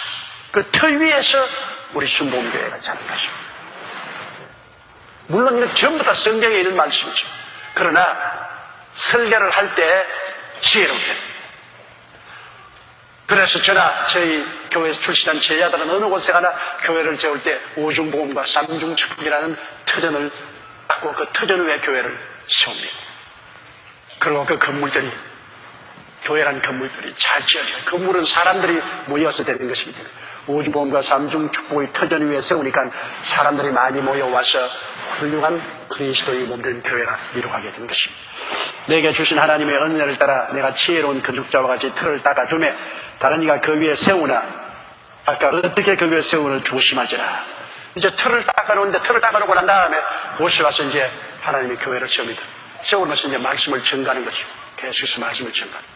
그 틀 위에서 우리 순복음교회가 사는 것이죠. 물론 이건 전부 다 성경에 있는 말씀이죠. 그러나 설계를 할 때 지혜롭게. 그래서 저나 저희 교회에서 출신한 제자들은 어느 곳에 가나 교회를 세울 때 오중복음과 삼중축복이라는 터전을 닦고 그 터전 위에 교회를 세웁니다. 그리고 그 건물들이 교회라는 건물들이 잘 지어져요. 건물은 사람들이 모여서 되는 것입니다. 오중복음과 삼중축복의 터전 위에 세우니까 사람들이 많이 모여와서 훌륭한 그리스도의 몸된 교회가 이루어가게 된 것입니다. 내게 주신 하나님의 은혜를 따라 내가 지혜로운 건축자와 같이 틀을 닦아두매 다른 이가 그 위에 세우나 아까 어떻게 그 위에 세우는 조심하지라. 이제 틀을 닦아놓는데 틀을 닦아놓고 난 다음에 그곳에 와서 이제 하나님의 교회를 세웁니다. 세우면서 이제 말씀을 전가하는 거죠. 계속해서 말씀을 전가하는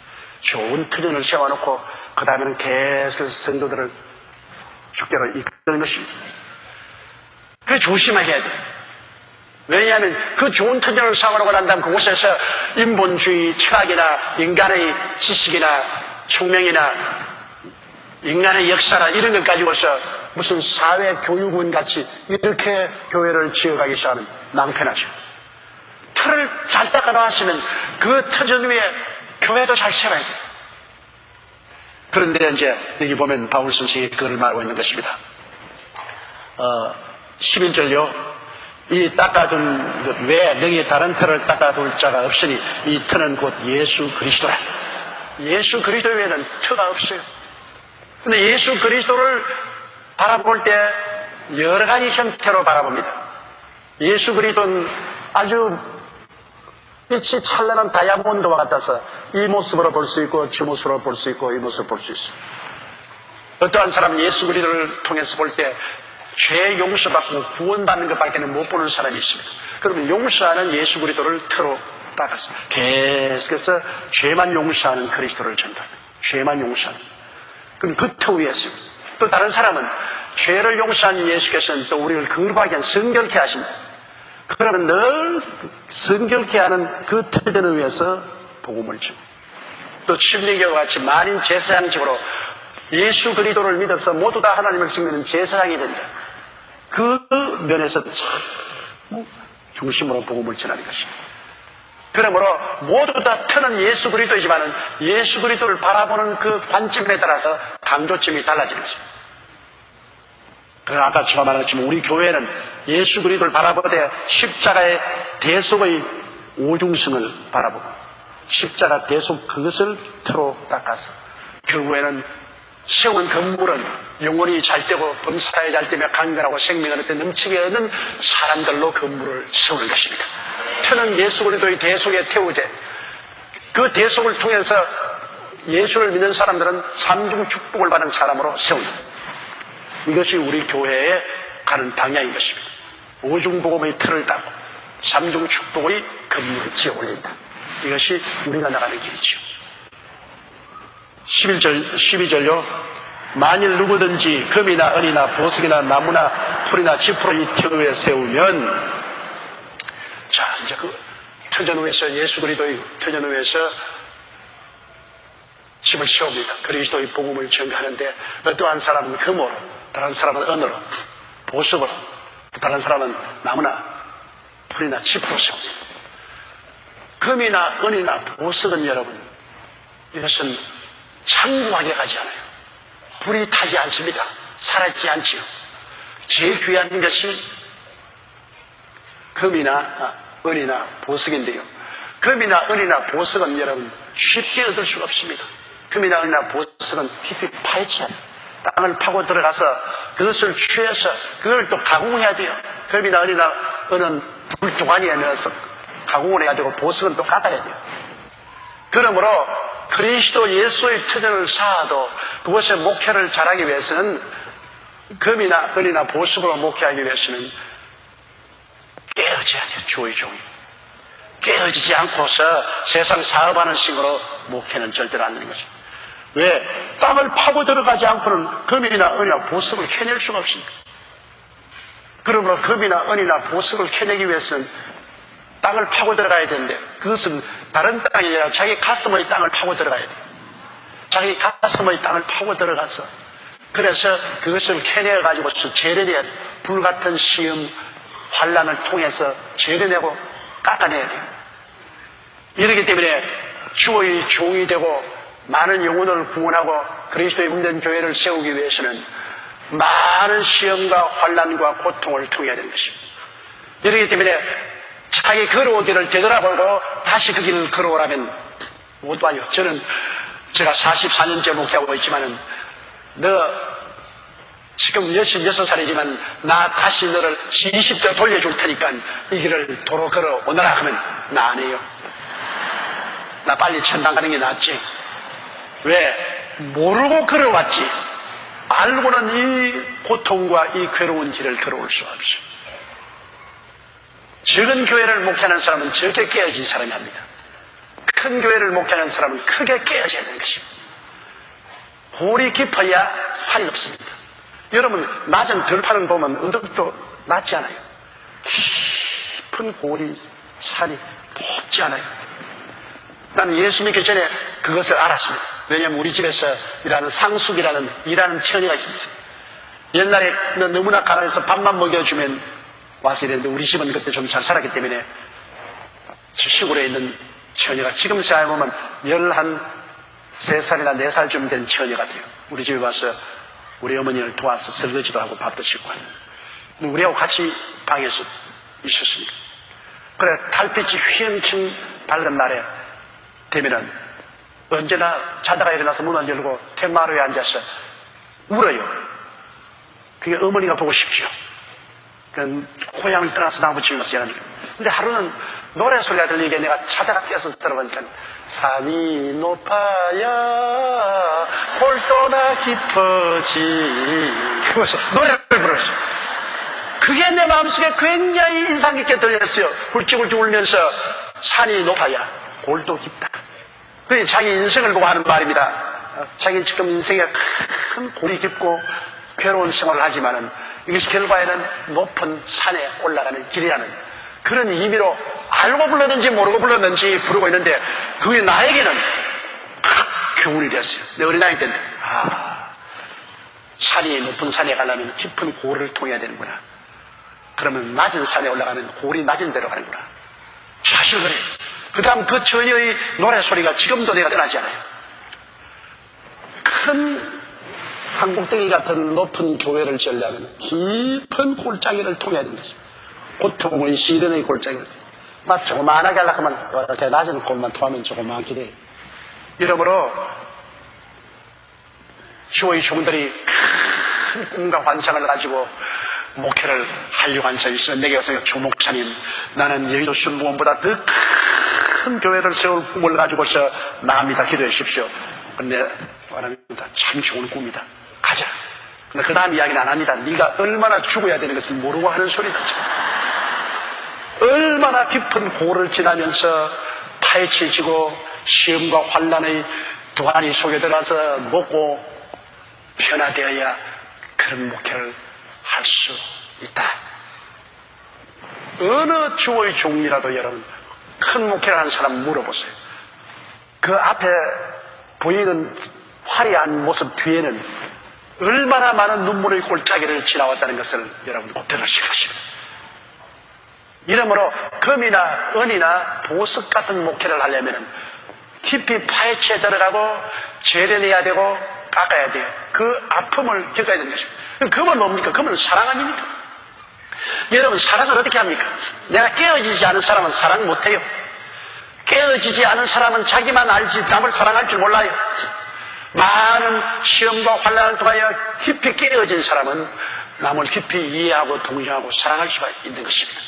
좋은 터전을 세워놓고 그 다음에는 계속해서 성도들을 주께로 이끄는 것입니다. 그래 조심하게 해야 돼요. 왜냐하면 그 좋은 터전을 사용하고 난 다음 그곳에서 인본주의 철학이나 인간의 지식이나 총명이나 인간의 역사나 이런 것 가지고서 무슨 사회교육원 같이 이렇게 교회를 지어가기 시작하면 낭패나죠. 틀을 잘 닦아놓았으면 그 터전 위에 교회도 잘 세워야 돼요. 그런데 이제 여기 보면 바울 선생이 그걸 말하고 있는 것입니다. 11절요. 이 닦아둔 외에 능히 다른 터를 닦아둘 자가 없으니 이 터는 곧 예수 그리스도라. 예수 그리스도 외에는 터가 없어요. 근데 예수 그리스도를 바라볼 때 여러 가지 형태로 바라봅니다. 예수 그리스도는 아주 빛이 찬란한 다이아몬드와 같아서 이 모습으로 볼 수 있고 저 모습으로 볼 수 있고 이 모습으로 볼 수 있어요. 어떠한 사람은 예수 그리스도를 통해서 볼 때 죄 용서받고 구원받는 것밖에 못 보는 사람이 있습니다. 그러면 용서하는 예수 그리스도를 터로 닦았어. 계속해서 죄만 용서하는 그리스도를 전달합니다. 죄만 용서하는. 그럼 그 터 위에 있습니다. 또 다른 사람은 죄를 용서하는 예수께서는 또 우리를 거룩하게 한 성결케 하십니다. 그러면 늘 성결케 하는 그 터전을 위해서 복음을 주고 또 침례교와 같이 만인 제사장식으로 예수 그리스도를 믿어서 모두 다 하나님을 섬기는 제사장이 된다. 그 면에서 참 중심으로 복음을 전하는 것입니다. 그러므로 모두 다 터는 예수 그리스도이지만 예수 그리스도를 바라보는 그 관점에 따라서 강조점이 달라지는 것입니다. 그러나 아까 제가 말했지만 우리 교회는 예수 그리스도를 바라보되 십자가의 대속의 오중성을 바라보고 십자가 대속 그것을 터로 닦아서 결국에는 세우는 건물은 영혼이 잘 되고 범사에 잘 되며 강건하고 생명을 얻는 넘치게 얻는 사람들로 건물을 세우는 것입니다. 터는 예수 그리스도의 대속의 태우제. 그 대속을 통해서 예수를 믿는 사람들은 삼중 축복을 받은 사람으로 세운다. 이것이 우리 교회에 가는 방향인 것입니다. 오중복음의 틀을 따고 삼중 축복의 건물을 지어 올린다. 이것이 우리가 나가는 길이죠. 12절요. 만일 누구든지 금이나 은이나 보석이나 나무나 풀이나 지푸를 이 터 위에 세우면, 자, 이제 그 터전 위에서 예수 그리스도의 터전 위에서 집을 세웁니다. 그리스도의 복음을 전가하는데 어떠한 사람은 금으로, 다른 사람은 은으로, 보석으로, 다른 사람은 나무나 풀이나 지푸로 세웁니다. 금이나 은이나 보석은 여러분, 이것은 창고하게 가지 않아요. 불이 타지 않습니다. 살아있지 않지요. 제일 귀한 것이 금이나 은이나 보석인데요. 금이나 은이나 보석은 여러분 쉽게 얻을 수가 없습니다. 금이나 은이나 보석은 깊이 파헤쳐야 돼요. 땅을 파고 들어가서 그것을 취해서 그걸 또 가공해야 돼요. 금이나 은이나 은은 불조관이에 넣어서 가공을 해야 되고 보석은 또 깎아야 돼요. 그러므로 그리스도 예수의 터전을 쌓아도 그것의 목회를 잘하기 위해서는 금이나 은이나 보석으로 목회하기 위해서는 깨어져야 돼요. 주의 종이 깨어지지 않고서 세상 사업하는 식으로 목회는 절대로 안 되는 것입니다. 왜? 땅을 파고 들어가지 않고는 금이나 은이나 보석을 캐낼 수가 없습니다. 그러므로 금이나 은이나 보석을 캐내기 위해서는 땅을 파고 들어가야 되는데 그것은 다른 땅이 아니라 자기 가슴의 땅을 파고 들어가야 돼요. 자기 가슴의 땅을 파고 들어가서 그래서 그것을 캐내가지고서 재련해야 돼요. 불같은 시험, 환란을 통해서 재련내고 깎아내야 돼요. 이렇기 때문에 주의 종이 되고 많은 영혼을 구원하고 그리스도의 믿는 교회를 세우기 위해서는 많은 시험과 환란과 고통을 통해야 되는 것입니다. 이렇기 때문에 자기 걸어오기를 되돌아보고 다시 그 길을 걸어오라면 못 와요. 제가 44년째 목회하고 있지만은 너 지금 66살이지만 나 다시 너를 20대 돌려줄 테니까 이 길을 도로 걸어오너라 하면 나 안 해요. 나 빨리 천당 가는 게 낫지. 왜? 모르고 걸어왔지. 알고는 이 고통과 이 괴로운 길을 걸어올 수 없어. 적은 교회를 목회하는 사람은 적게 깨어진 사람이 합니다. 큰 교회를 목회하는 사람은 크게 깨어져야 되는 것입니다. 골이 깊어야 살이 없습니다. 여러분 낮은 들판을 보면 언덕도 낮지 않아요. 깊은 고리 산이 높지 않아요. 나는 예수 믿기 전에 그것을 알았습니다. 왜냐하면 우리 집에서 일하는 상숙이라는 일하는 처녀가 있었어요. 옛날에 너무나 가난해서 밥만 먹여주면 와서 이랬는데 우리 집은 그때 좀 잘 살았기 때문에 시골에 있는 처녀가 지금 생각해보면 13살이나 4살쯤 된 처녀 같아요. 우리 집에 와서 우리 어머니를 도와서 설거지도 하고 밥도 짓고 하는. 우리하고 같이 방에서 있었으니까. 그래 달빛이 휘엄친 밝은 날에 되면은 언제나 자다가 일어나서 문을 열고 텐마루에 앉아서 울어요. 그게 어머니가 보고 싶죠. 고향을 떠나서 나무집에 가서 일하니까. 근데 하루는 노래 소리가 들리게 내가 자다가 깨서 들어보니까 산이 높아야 골도나 깊어지 그래서 노래를 불렀어요. 그게 내 마음속에 굉장히 인상 깊게 들렸어요. 훌쩍훌쩍 울면서 산이 높아야 골도 깊다. 그게 자기 인생을 보고 하는 말입니다. 자기 지금 인생에 큰 골이 깊고 괴로운 생활을 하지만은 이것이 결과에는 높은 산에 올라가는 길이라는 그런 의미로 알고 불렀는지 모르고 불렀는지 부르고 있는데 그게 나에게는 교훈이 되었어요. 내 어린아이 때는 산이 높은 산에 가려면 깊은 고리를 통해야 되는구나. 그러면 낮은 산에 올라가면 골이 낮은 데로 가는구나. 사실 그래요. 그 다음 그 처녀의 노래소리가 지금도 내가 떠나지 않아요. 큰 산꼭대기 같은 높은 교회를 지으려면 깊은 골짜기를 통해야 된다. 고통의 시련의 골짜기를. 막 조그만하게 하려고 하면 이렇게 낮은 곳만 통하면 조그만하게 돼요. 이러므로 주의 종들이 큰 꿈과 환상을 가지고 목회를 하려고 한 사람이 있어요. 내게 와서 주목사님, 나는 여의도 순복음보다 더 큰 교회를 세울 꿈을 가지고서 나갑니다. 기도해 주십시오. 근데 말합니다. 참 좋은 꿈이다. 가자. 근데 그 다음 이야기는 안 합니다. 네가 얼마나 죽어야 되는 것을 모르고 하는 소리다. 얼마나 깊은 고를 지나면서 파헤쳐지고 시험과 환난의 두한이 속에 들어가서 먹고 변화되어야 그런 목회를 할 수 있다. 어느 주의 종이라도 여러분 큰 목회를 하는 사람 물어보세요. 그 앞에 보이는 화려한 모습 뒤에는 얼마나 많은 눈물의 골짜기를 지나왔다는 것을 여러분 꼭 들으실 것입니다. 이러므로 금이나 은이나 보석 같은 목회를 하려면 깊이 파헤쳐 들어가고 재련해야 되고 깎아야 돼요. 그 아픔을 겪어야 되는 것입니다. 금은 뭡니까? 금은 사랑 아닙니까? 여러분 사랑을 어떻게 합니까? 내가 깨어지지 않은 사람은 사랑 못해요. 깨어지지 않은 사람은 자기만 알지 남을 사랑할 줄 몰라요. 많은 시험과 환난을 통하여 깊이 깨어진 사람은 남을 깊이 이해하고 동정하고 사랑할 수가 있는 것입니다.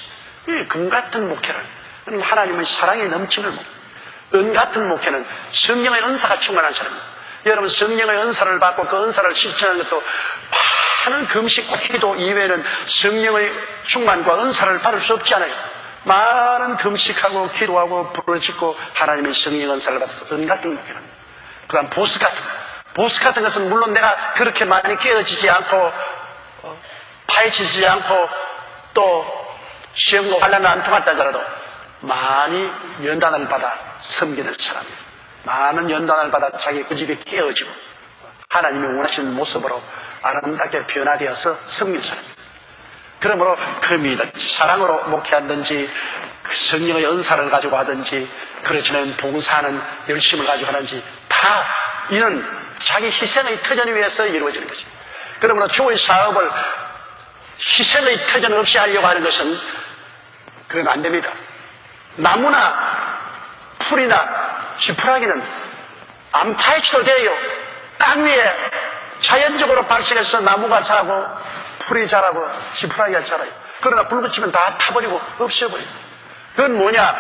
이 금 같은 목회는 하나님의 사랑이 넘치는 목회, 은 같은 목회는 성령의 은사가 충만한 사람입니다. 여러분 성령의 은사를 받고 그 은사를 실천하는 것도 많은 금식과 기도 이외에는 성령의 충만과 은사를 받을 수 없지 않아요. 많은 금식하고 기도하고 부르짖고 하나님의 성령 은사를 받아서 은 같은 목회는. 그 다음 보석 같은 것은 물론 내가 그렇게 많이 깨어지지 않고 파헤치지 않고 또 시험과 환난을 안 통했다 하더라도 많이 연단을 받아 섬기는 사람이에요. 많은 연단을 받아 자기 그 집에 깨어지고 하나님이 원하시는 모습으로 아름답게 변화되어서 섬기는 사람입니다. 그러므로 금이든지 사랑으로 목회하든지 성령의 은사를 가지고 하든지 그렇지만 봉사하는 열심을 가지고 하든지 다 이는 자기 희생의 터전 위에서 이루어지는 것입니다. 그러므로 주의 사업을 희생의 터전 없이 하려고 하는 것은 그건 안 됩니다. 나무나 풀이나 지푸라기는 안 파헤쳐도 돼요. 땅 위에 자연적으로 발생해서 나무가 자라고 풀이 자라고 지푸라기가 자라요. 그러나 불 붙이면 다 타버리고 없애버려요. 그건 뭐냐?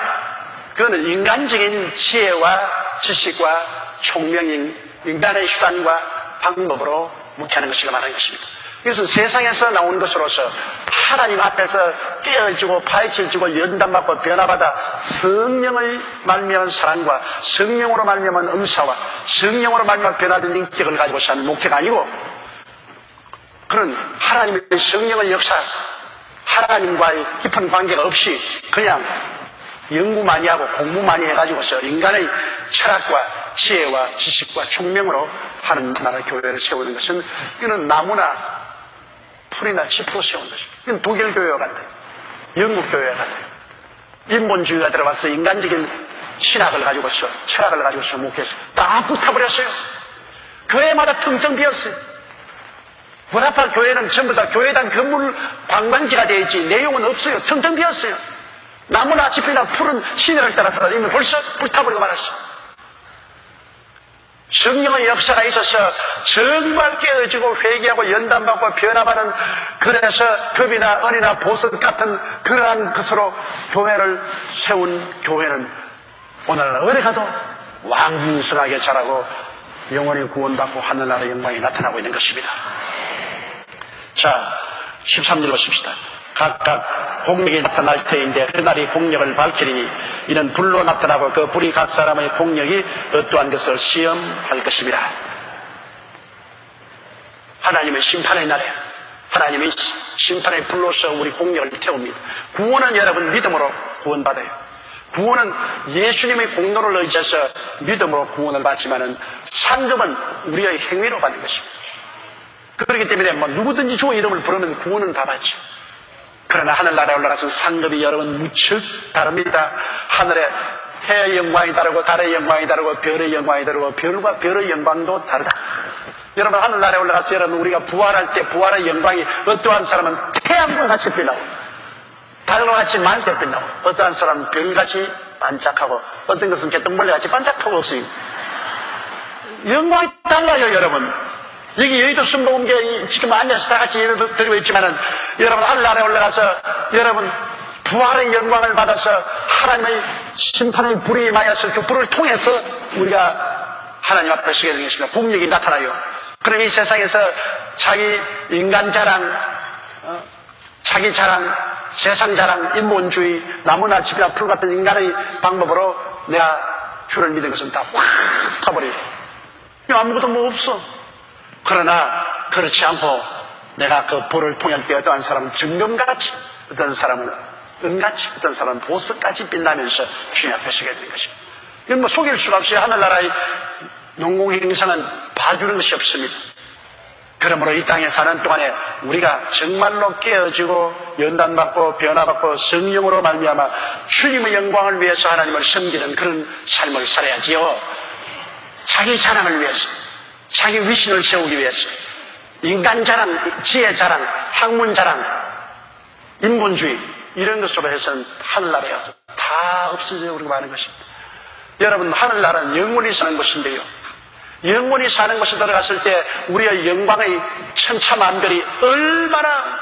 그건 인간적인 지혜와 지식과 총명인 인간의 수단과 방법으로 목회하는 것이라 말하는 것입니다. 이것은 세상에서 나온 것으로서 하나님 앞에서 깨어지고 파헤쳐지고 연단받고 변화받아 성령의 말미암은 사랑과 성령으로 말미암은 은사와 성령으로 말미암은 변화된 인격을 가지고 사는 목회가 아니고 그런 하나님의 성령의 역사 하나님과의 깊은 관계가 없이 그냥 연구 많이 하고 공부 많이 해가지고서 인간의 철학과 지혜와 지식과 총명으로 하는 나라 교회를 세우는 것은 이거는 나무나 풀이나 짚으로 세우는 것입니다. 이건 독일 교회와 같아요. 영국 교회와 같아요. 인본주의가 들어와서 인간적인 신학을 가지고서 철학을 가지고서 목회해서 다 불타버렸어요. 교회마다 텅텅 비었어요. 보라파 교회는 전부 다 교회당 건물 관광지가 되어 있지 내용은 없어요. 텅텅 비었어요. 나무나 짚이나 풀은 시대를 따라서 이미 벌써 불타버리고 말았어요. 성령의 역사가 있어서 정말 깨어지고 회개하고 연단받고 변화받은, 그래서 급이나 은이나 보석 같은 그러한 것으로 교회를 세운 교회는 오늘날 어디 가도 왕성하게 자라고 영원히 구원받고 하늘나라의 영광이 나타나고 있는 것입니다. 자, 13절로 보십시다. 각각 공력이 나타날 때인데 그날이 공력을 밝히리니 이는 불로 나타나고 그 불이 각 사람의 공력이 어떠한 것을 시험할 것입니다. 하나님의 심판의 날에 하나님의 심판의 불로서 우리 공력을 태웁니다. 구원은 여러분 믿음으로 구원받아요. 구원은 예수님의 공로를 의지해서 믿음으로 구원을 받지만은 상급은 우리의 행위로 받는 것입니다. 그렇기 때문에 누구든지 주의 이름을 부르면 구원은 다 받죠. 그러나 하늘나라에 올라가서 상급이 여러분 무척 다릅니다. 하늘에 해의 영광이 다르고 달의 영광이 다르고 별의 영광이 다르고 별과 별의 영광도 다르다. 여러분 하늘나라에 올라가서 여러분 우리가 부활할 때 부활의 영광이 어떠한 사람은 태양과 같이 빛나고 달과 같이 맑게 빛나고 어떠한 사람은 별같이 반짝하고 어떤 것은 개똥벌레같이 반짝하고 없어요. 영광이 달라요. 여러분 여기 여의도 순복음교회 지금 앉아서 다 같이 예배 드리고 있지만은 여러분 하늘나라에 올라가서 여러분 부활의 영광을 받아서 하나님의 심판의 불이 임하여서 그 불을 통해서 우리가 하나님 앞에 서게 되는 것입니다. 국력이 나타나요. 그럼 이 세상에서 자기 인간 자랑, 자기 자랑, 세상 자랑, 인본주의, 나무나 짚이나 풀 같은 인간의 방법으로 내가 주를 믿는 것은 다 확 타버려요. 아무것도 뭐 없어. 그러나 그렇지 않고 내가 그 불을 통할 때 어떠한 사람은 증금같이, 어떤 사람은 은같이, 어떤 사람은 보석같이 빛나면서 주님 앞에 서게 되는 것입니다. 이건 뭐 속일 수가 없어요. 하늘나라의 농공행사는 봐주는 것이 없습니다. 그러므로 이 땅에 사는 동안에 우리가 정말로 깨어지고 연단받고 변화받고 성령으로 말미암아 주님의 영광을 위해서 하나님을 섬기는 그런 삶을 살아야지요. 자기 자랑을 위해서, 자기 위신을 세우기 위해서 인간 자랑, 지혜 자랑, 학문 자랑, 인본주의 이런 것으로 해서는 하늘나라에 가서 다 없어져 버리고 마는 것입니다. 여러분 하늘나라는 영원히 사는 곳인데요, 영원히 사는 곳에 들어갔을 때 우리의 영광의 천차만별이 얼마나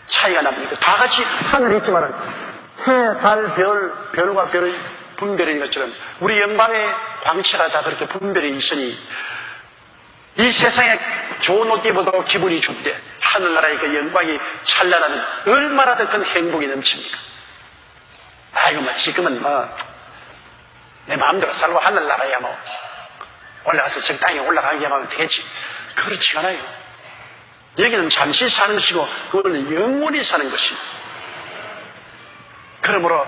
차이가 납니까? 다 같이 하늘에 있지만 해, 달, 별과 별의 분별인 것처럼 우리 영광의 광채가 다 그렇게 분별이 있으니 이 세상에 좋은 옷 입어도 기분이 좋대. 하늘나라의 그 영광이 찬란하면 얼마나 더 큰 행복이 넘칩니까? 아이고 지금은 내 마음대로 살고 하늘나라야 올라가서 적당히 올라가게 하면 되겠지. 그렇지 않아요. 여기는 잠시 사는 것이고 그거는 영원히 사는 것입니다. 그러므로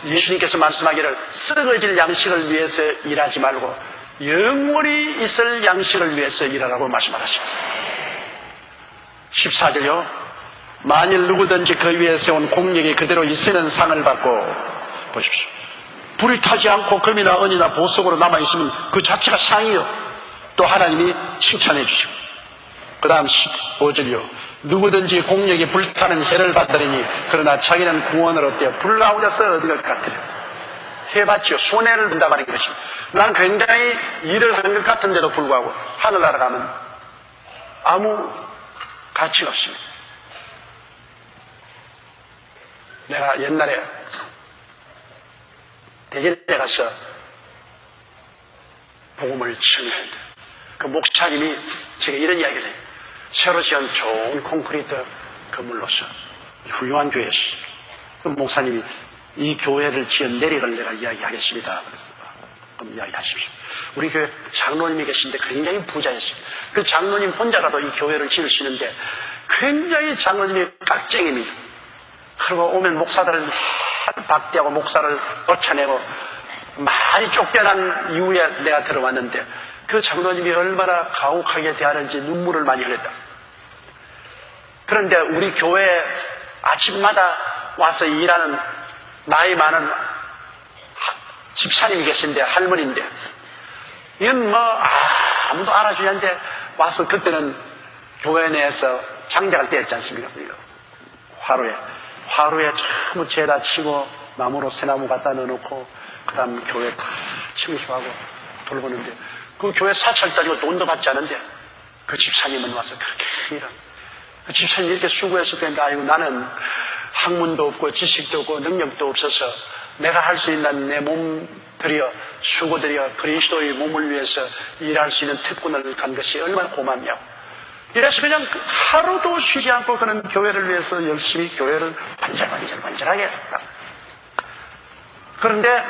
예수님께서 말씀하기를 썩어질 양식을 위해서 일하지 말고 영원히 있을 양식을 위해서 일하라고 말씀하셨습니다. 14절요. 만일 누구든지 그 위에 세운 공력이 그대로 있으면 상을 받고, 보십시오. 불이 타지 않고 금이나 은이나 보석으로 남아있으면 그 자체가 상이요. 또 하나님이 칭찬해 주시고. 그 다음 15절요. 누구든지 공력이 불타는 해를 받으리니 그러나 자기는 구원을 얻되 불 나오려서 어디 갈 것 같아요. 해봤죠. 손해를 본다고 하는 것입니다. 난 굉장히 일을 하는 것 같은데도 불구하고 하늘나라 가면 아무 가치가 없습니다. 내가 옛날에 대전에 가서 복음을 전했는데 그 목사님이 제가 이런 이야기를 해요. 새로 지은 좋은 콘크리트 건물로서 훌륭한 교회였습니다. 그 목사님이 이 교회를 지은 내력을 내가 이야기하겠습니다. 그럼 이야기하십시오. 우리 교회 장로님이 계신데 굉장히 부자였습니다. 그 장로님 혼자라도 이 교회를 지으시는데 굉장히 장로님이 깍쟁입니다. 그리고 오면 목사들을 박대하고 목사를 쫓아내고 많이 쫓겨난 이후에 내가 들어왔는데 그 장로님이 얼마나 가혹하게 대하는지 눈물을 많이 흘렸다. 그런데 우리 교회에 아침마다 와서 일하는 나이 많은 집사님이 계신데, 할머니인데, 이건 아무도 알아주지 않는데 와서 그때는 교회 내에서 장작을 떼었지 않습니까? 화로에 전부 죄다 치고 나무로 새나무 갖다 넣어놓고 그 다음 교회 다 청소하고 돌보는데 그 교회 사찰 따지고 돈도 받지 않은데 그 집사님은 와서 그렇게 일하는, 그 집사님이 이렇게 수고했을 텐데 아이고 나는 학문도 없고 지식도 없고 능력도 없어서 내가 할 수 있는 내 몸 들여 수고 들여 그리스도의 몸을 위해서 일할 수 있는 특권을 간 것이 얼마나 고맙냐고. 이래서 그냥 하루도 쉬지 않고 그는 교회를 위해서 열심히 교회를 반절반절하게 했다. 그런데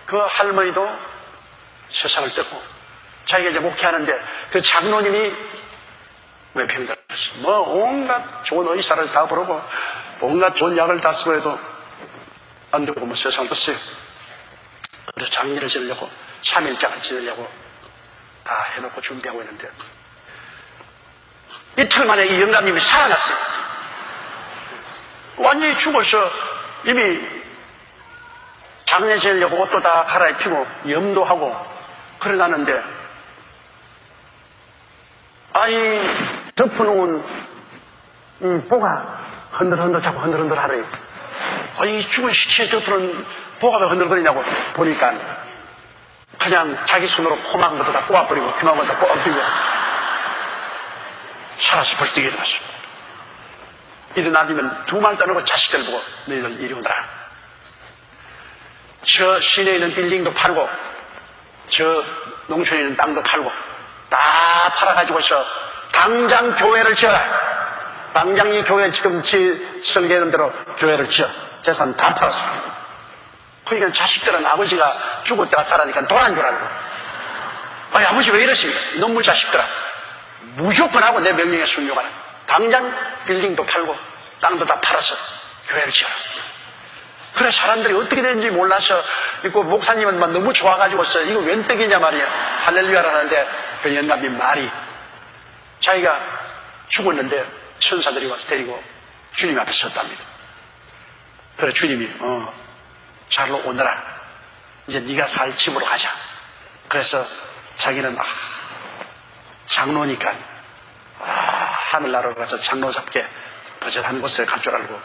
그 할머니도 세상을 떠고 자기가 이제 목회하는데 그 장로님이 왜 병들었어? 온갖 좋은 의사를 다 부르고 온갖 좋은 약을 다 쓰고 해도 안 되고 세상을 떴어요. 그래서 장례를 지내려고 3일장을 지내려고 다 해놓고 준비하고 있는데 이틀 만에 이 영감님이 살아났어요. 완전히 죽어서 이미 장례 지내려고 옷도 다 갈아입히고 염도 하고 그러나는데 덮어놓은 보가 흔들흔들 자꾸 흔들흔들 하래요. 이 죽은 시체에 덮어놓은 보가 왜 흔들거리냐고 보니까 그냥 자기 손으로 코막은 것도 다 꼬아버리고 귀막은 것도 다 꼬아버리고 살아서 벌떡 일어났어. 일어나면 두 말 떠나고 자식들 보고 너희들 이리 오너라. 저 시내에 있는 빌딩도 팔고 저 농촌에 있는 땅도 팔고 다 팔아가지고서 당장 교회를 지어라. 당장 이 교회 지금 설계하는 대로 교회를 지어. 재산 다 팔았어. 그러니까 자식들은 아버지가 죽었다가 살아니까 돈 안 주라고. 아버지 왜 이러십니까? 이놈의 자식들아. 무조건 하고 내 명령에 순종하라. 당장 빌딩도 팔고 땅도 다 팔아서 교회를 지어라. 그래 사람들이 어떻게 되는지 몰라서 있고 목사님은 막 너무 좋아가지고서 이거 웬 떡이냐 말이야. 할렐루야라는데 그 영감님 말이 자기가 죽었는데 천사들이 와서 데리고 주님 앞에 섰답니다. 그래 주님이 잘로 오너라. 이제 네가 살 집으로 가자. 그래서 자기는 장로니까 하늘나라로 가서 장로 잡게 버젓한 곳에 갈 줄 알고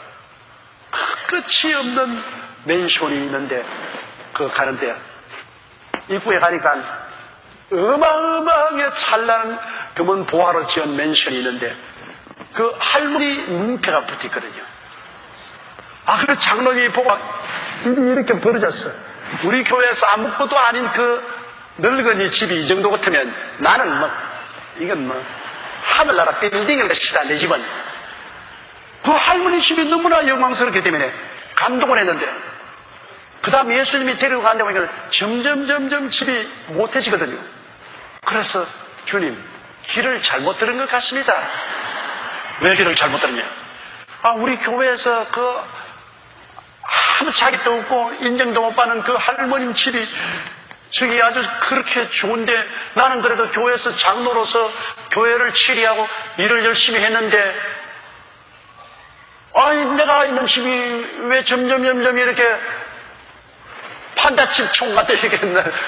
끝이 없는 맨션이 있는데 그 가는데 입구에 가니까 어마어마하게 찬란한 금은 보화로 지은 맨션이 있는데 그 할머니 문패가 붙어있거든요. 그 장로님이 보고 이렇게 벌어졌어. 우리 교회에서 아무것도 아닌 그 늙은이 집이 이 정도 같으면 나는 이건 하늘나라 빌딩일 것이다. 내 집은. 그 할머니 집이 너무나 영광스럽기 때문에 감동을 했는데 그 다음 예수님이 데리고 간다 보니까 점점 집이 못해지거든요. 그래서 주님 길을 잘못 들은 것 같습니다. 왜 길을 잘못 들었냐? 우리 교회에서 아무 자격도 없고 인정도 못 받는 그 할머님 집이 저기 아주 그렇게 좋은데 나는 그래도 교회에서 장로로서 교회를 치리하고 일을 열심히 했는데 내가 있는 집이 왜 점점 이렇게 판다집 총 같아 이렇게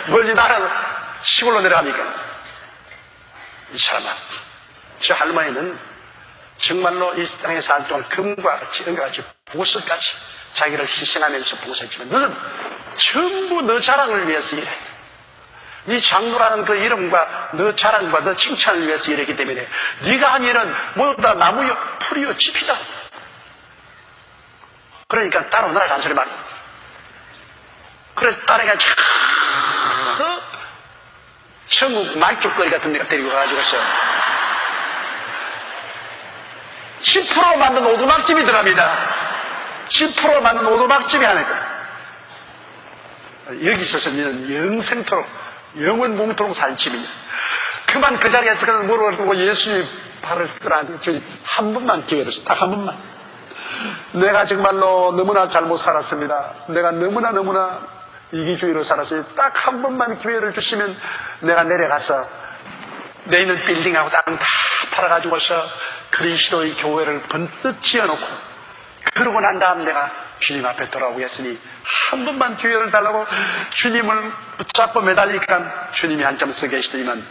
멀리 나는 시골로 내려갑니까? 이 사람아, 저 할머니는 정말로 이 땅에 사는 동안 금과 같이 은과 같이 보석같이 자기를 희생하면서 보석했지만 너는 전부 너 자랑을 위해서 일해. 네 장로라는 그 이름과 너 자랑과 너 칭찬을 위해서 일했기 때문에 네가 한 일은 모두 다 나무여 풀이여 짚이다. 그러니까 따라오너라 잔소리 말고. 그래서 딸애가 천국 말죽거리 같은 데가 데리고 가가지고서 10% 만든 오두막집이더랍니다. 10% 만든 오두막집이 하니까 여기 있어서 너는 영생토록 영원 몸토록 살 집이냐. 그만 그 자리에서 그냥 물어보고 예수님 발을 끌어안고 한 번만 기회를 줘. 딱 한 번만. 내가 정말로 너무나 잘못 살았습니다. 내가 너무나 이기주의로 살았어요. 딱 한 번만 기회를 주시면 내가 내려가서 내 있는 빌딩하고 땅 다 팔아가지고서 그리스도의 교회를 번뜩 지어놓고 그러고 난 다음 내가 주님 앞에 돌아오겠으니 한 번만 기회를 달라고 주님을 붙잡고 매달리니까 주님이 한참 서 계시더니만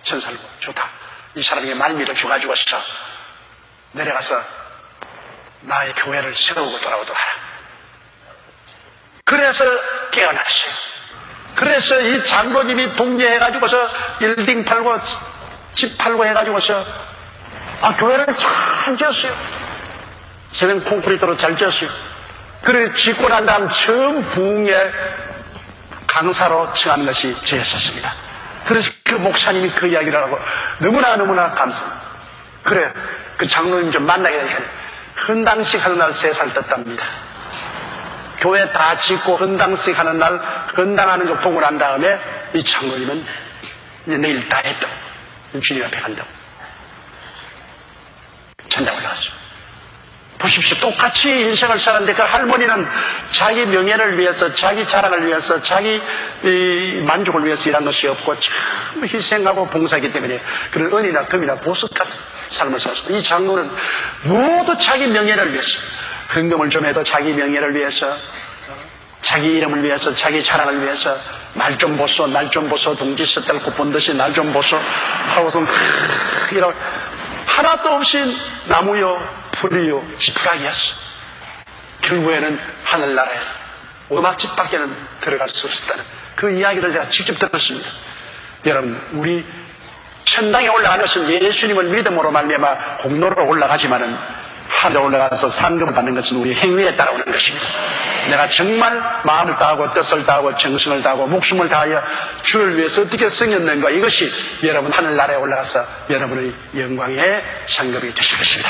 천살고 좋다. 이 사람에게 말미를 줘가지고서 내려가서 나의 교회를 세우고 돌아오도록 하라. 그래서 깨어났어요. 그래서 이 장로님이 동기해가지고서 빌딩 팔고 집 팔고 해가지고서 교회를 잘 지었어요. 세면 콘크리트로 잘 지었어요. 그래 짓고 난 다음 처음 부흥의 강사로 칭하는 것이 저였었습니다. 그래서 그 목사님이 그 이야기를 하고 너무나 감사합니다. 그래 그 장로님 좀 만나게 되니까 헌당식 하는 날 3살 떴답니다. 교회 다 짓고 헌당식 하는 날 헌당하는 거 보고 난 다음에 이 장로님은 이제 내일 다 했다고 주님 앞에 간다고 천당 올라갔어요. 보십시오. 똑같이 인생을 살았는데 그 할머니는 자기 명예를 위해서 자기 자랑을 위해서 자기 만족을 위해서 일한 것이 없고 참 희생하고 봉사하기 때문에 그런 은이나 금이나 보석 같은 삶을 살았습니다. 이 장로는 모두 자기 명예를 위해서 헌금을 좀 해도 자기 명예를 위해서 자기 이름을 위해서 자기 자랑을 위해서 날 좀 보소 동지 set달고 본 듯이 날 좀 보소 하고서 이런 하나도 없이 나무요 풀이요 지푸라기였어. 결국에는 하늘나라에 오막집 밖에는 들어갈 수 없었다는 그 이야기를 제가 직접 들었습니다. 여러분 우리 천당에 올라가는 것은 예수님을 믿음으로 말미암아 공로로 올라가지만은 하늘에 올라가서 상급을 받는 것은 우리 행위에 따라오는 것입니다. 내가 정말 마음을 다하고 뜻을 다하고 정성을 다하고 목숨을 다하여 주를 위해서 어떻게 성였는가 이것이 여러분 하늘나라에 올라가서 여러분의 영광의 상급이 되실 것입니다.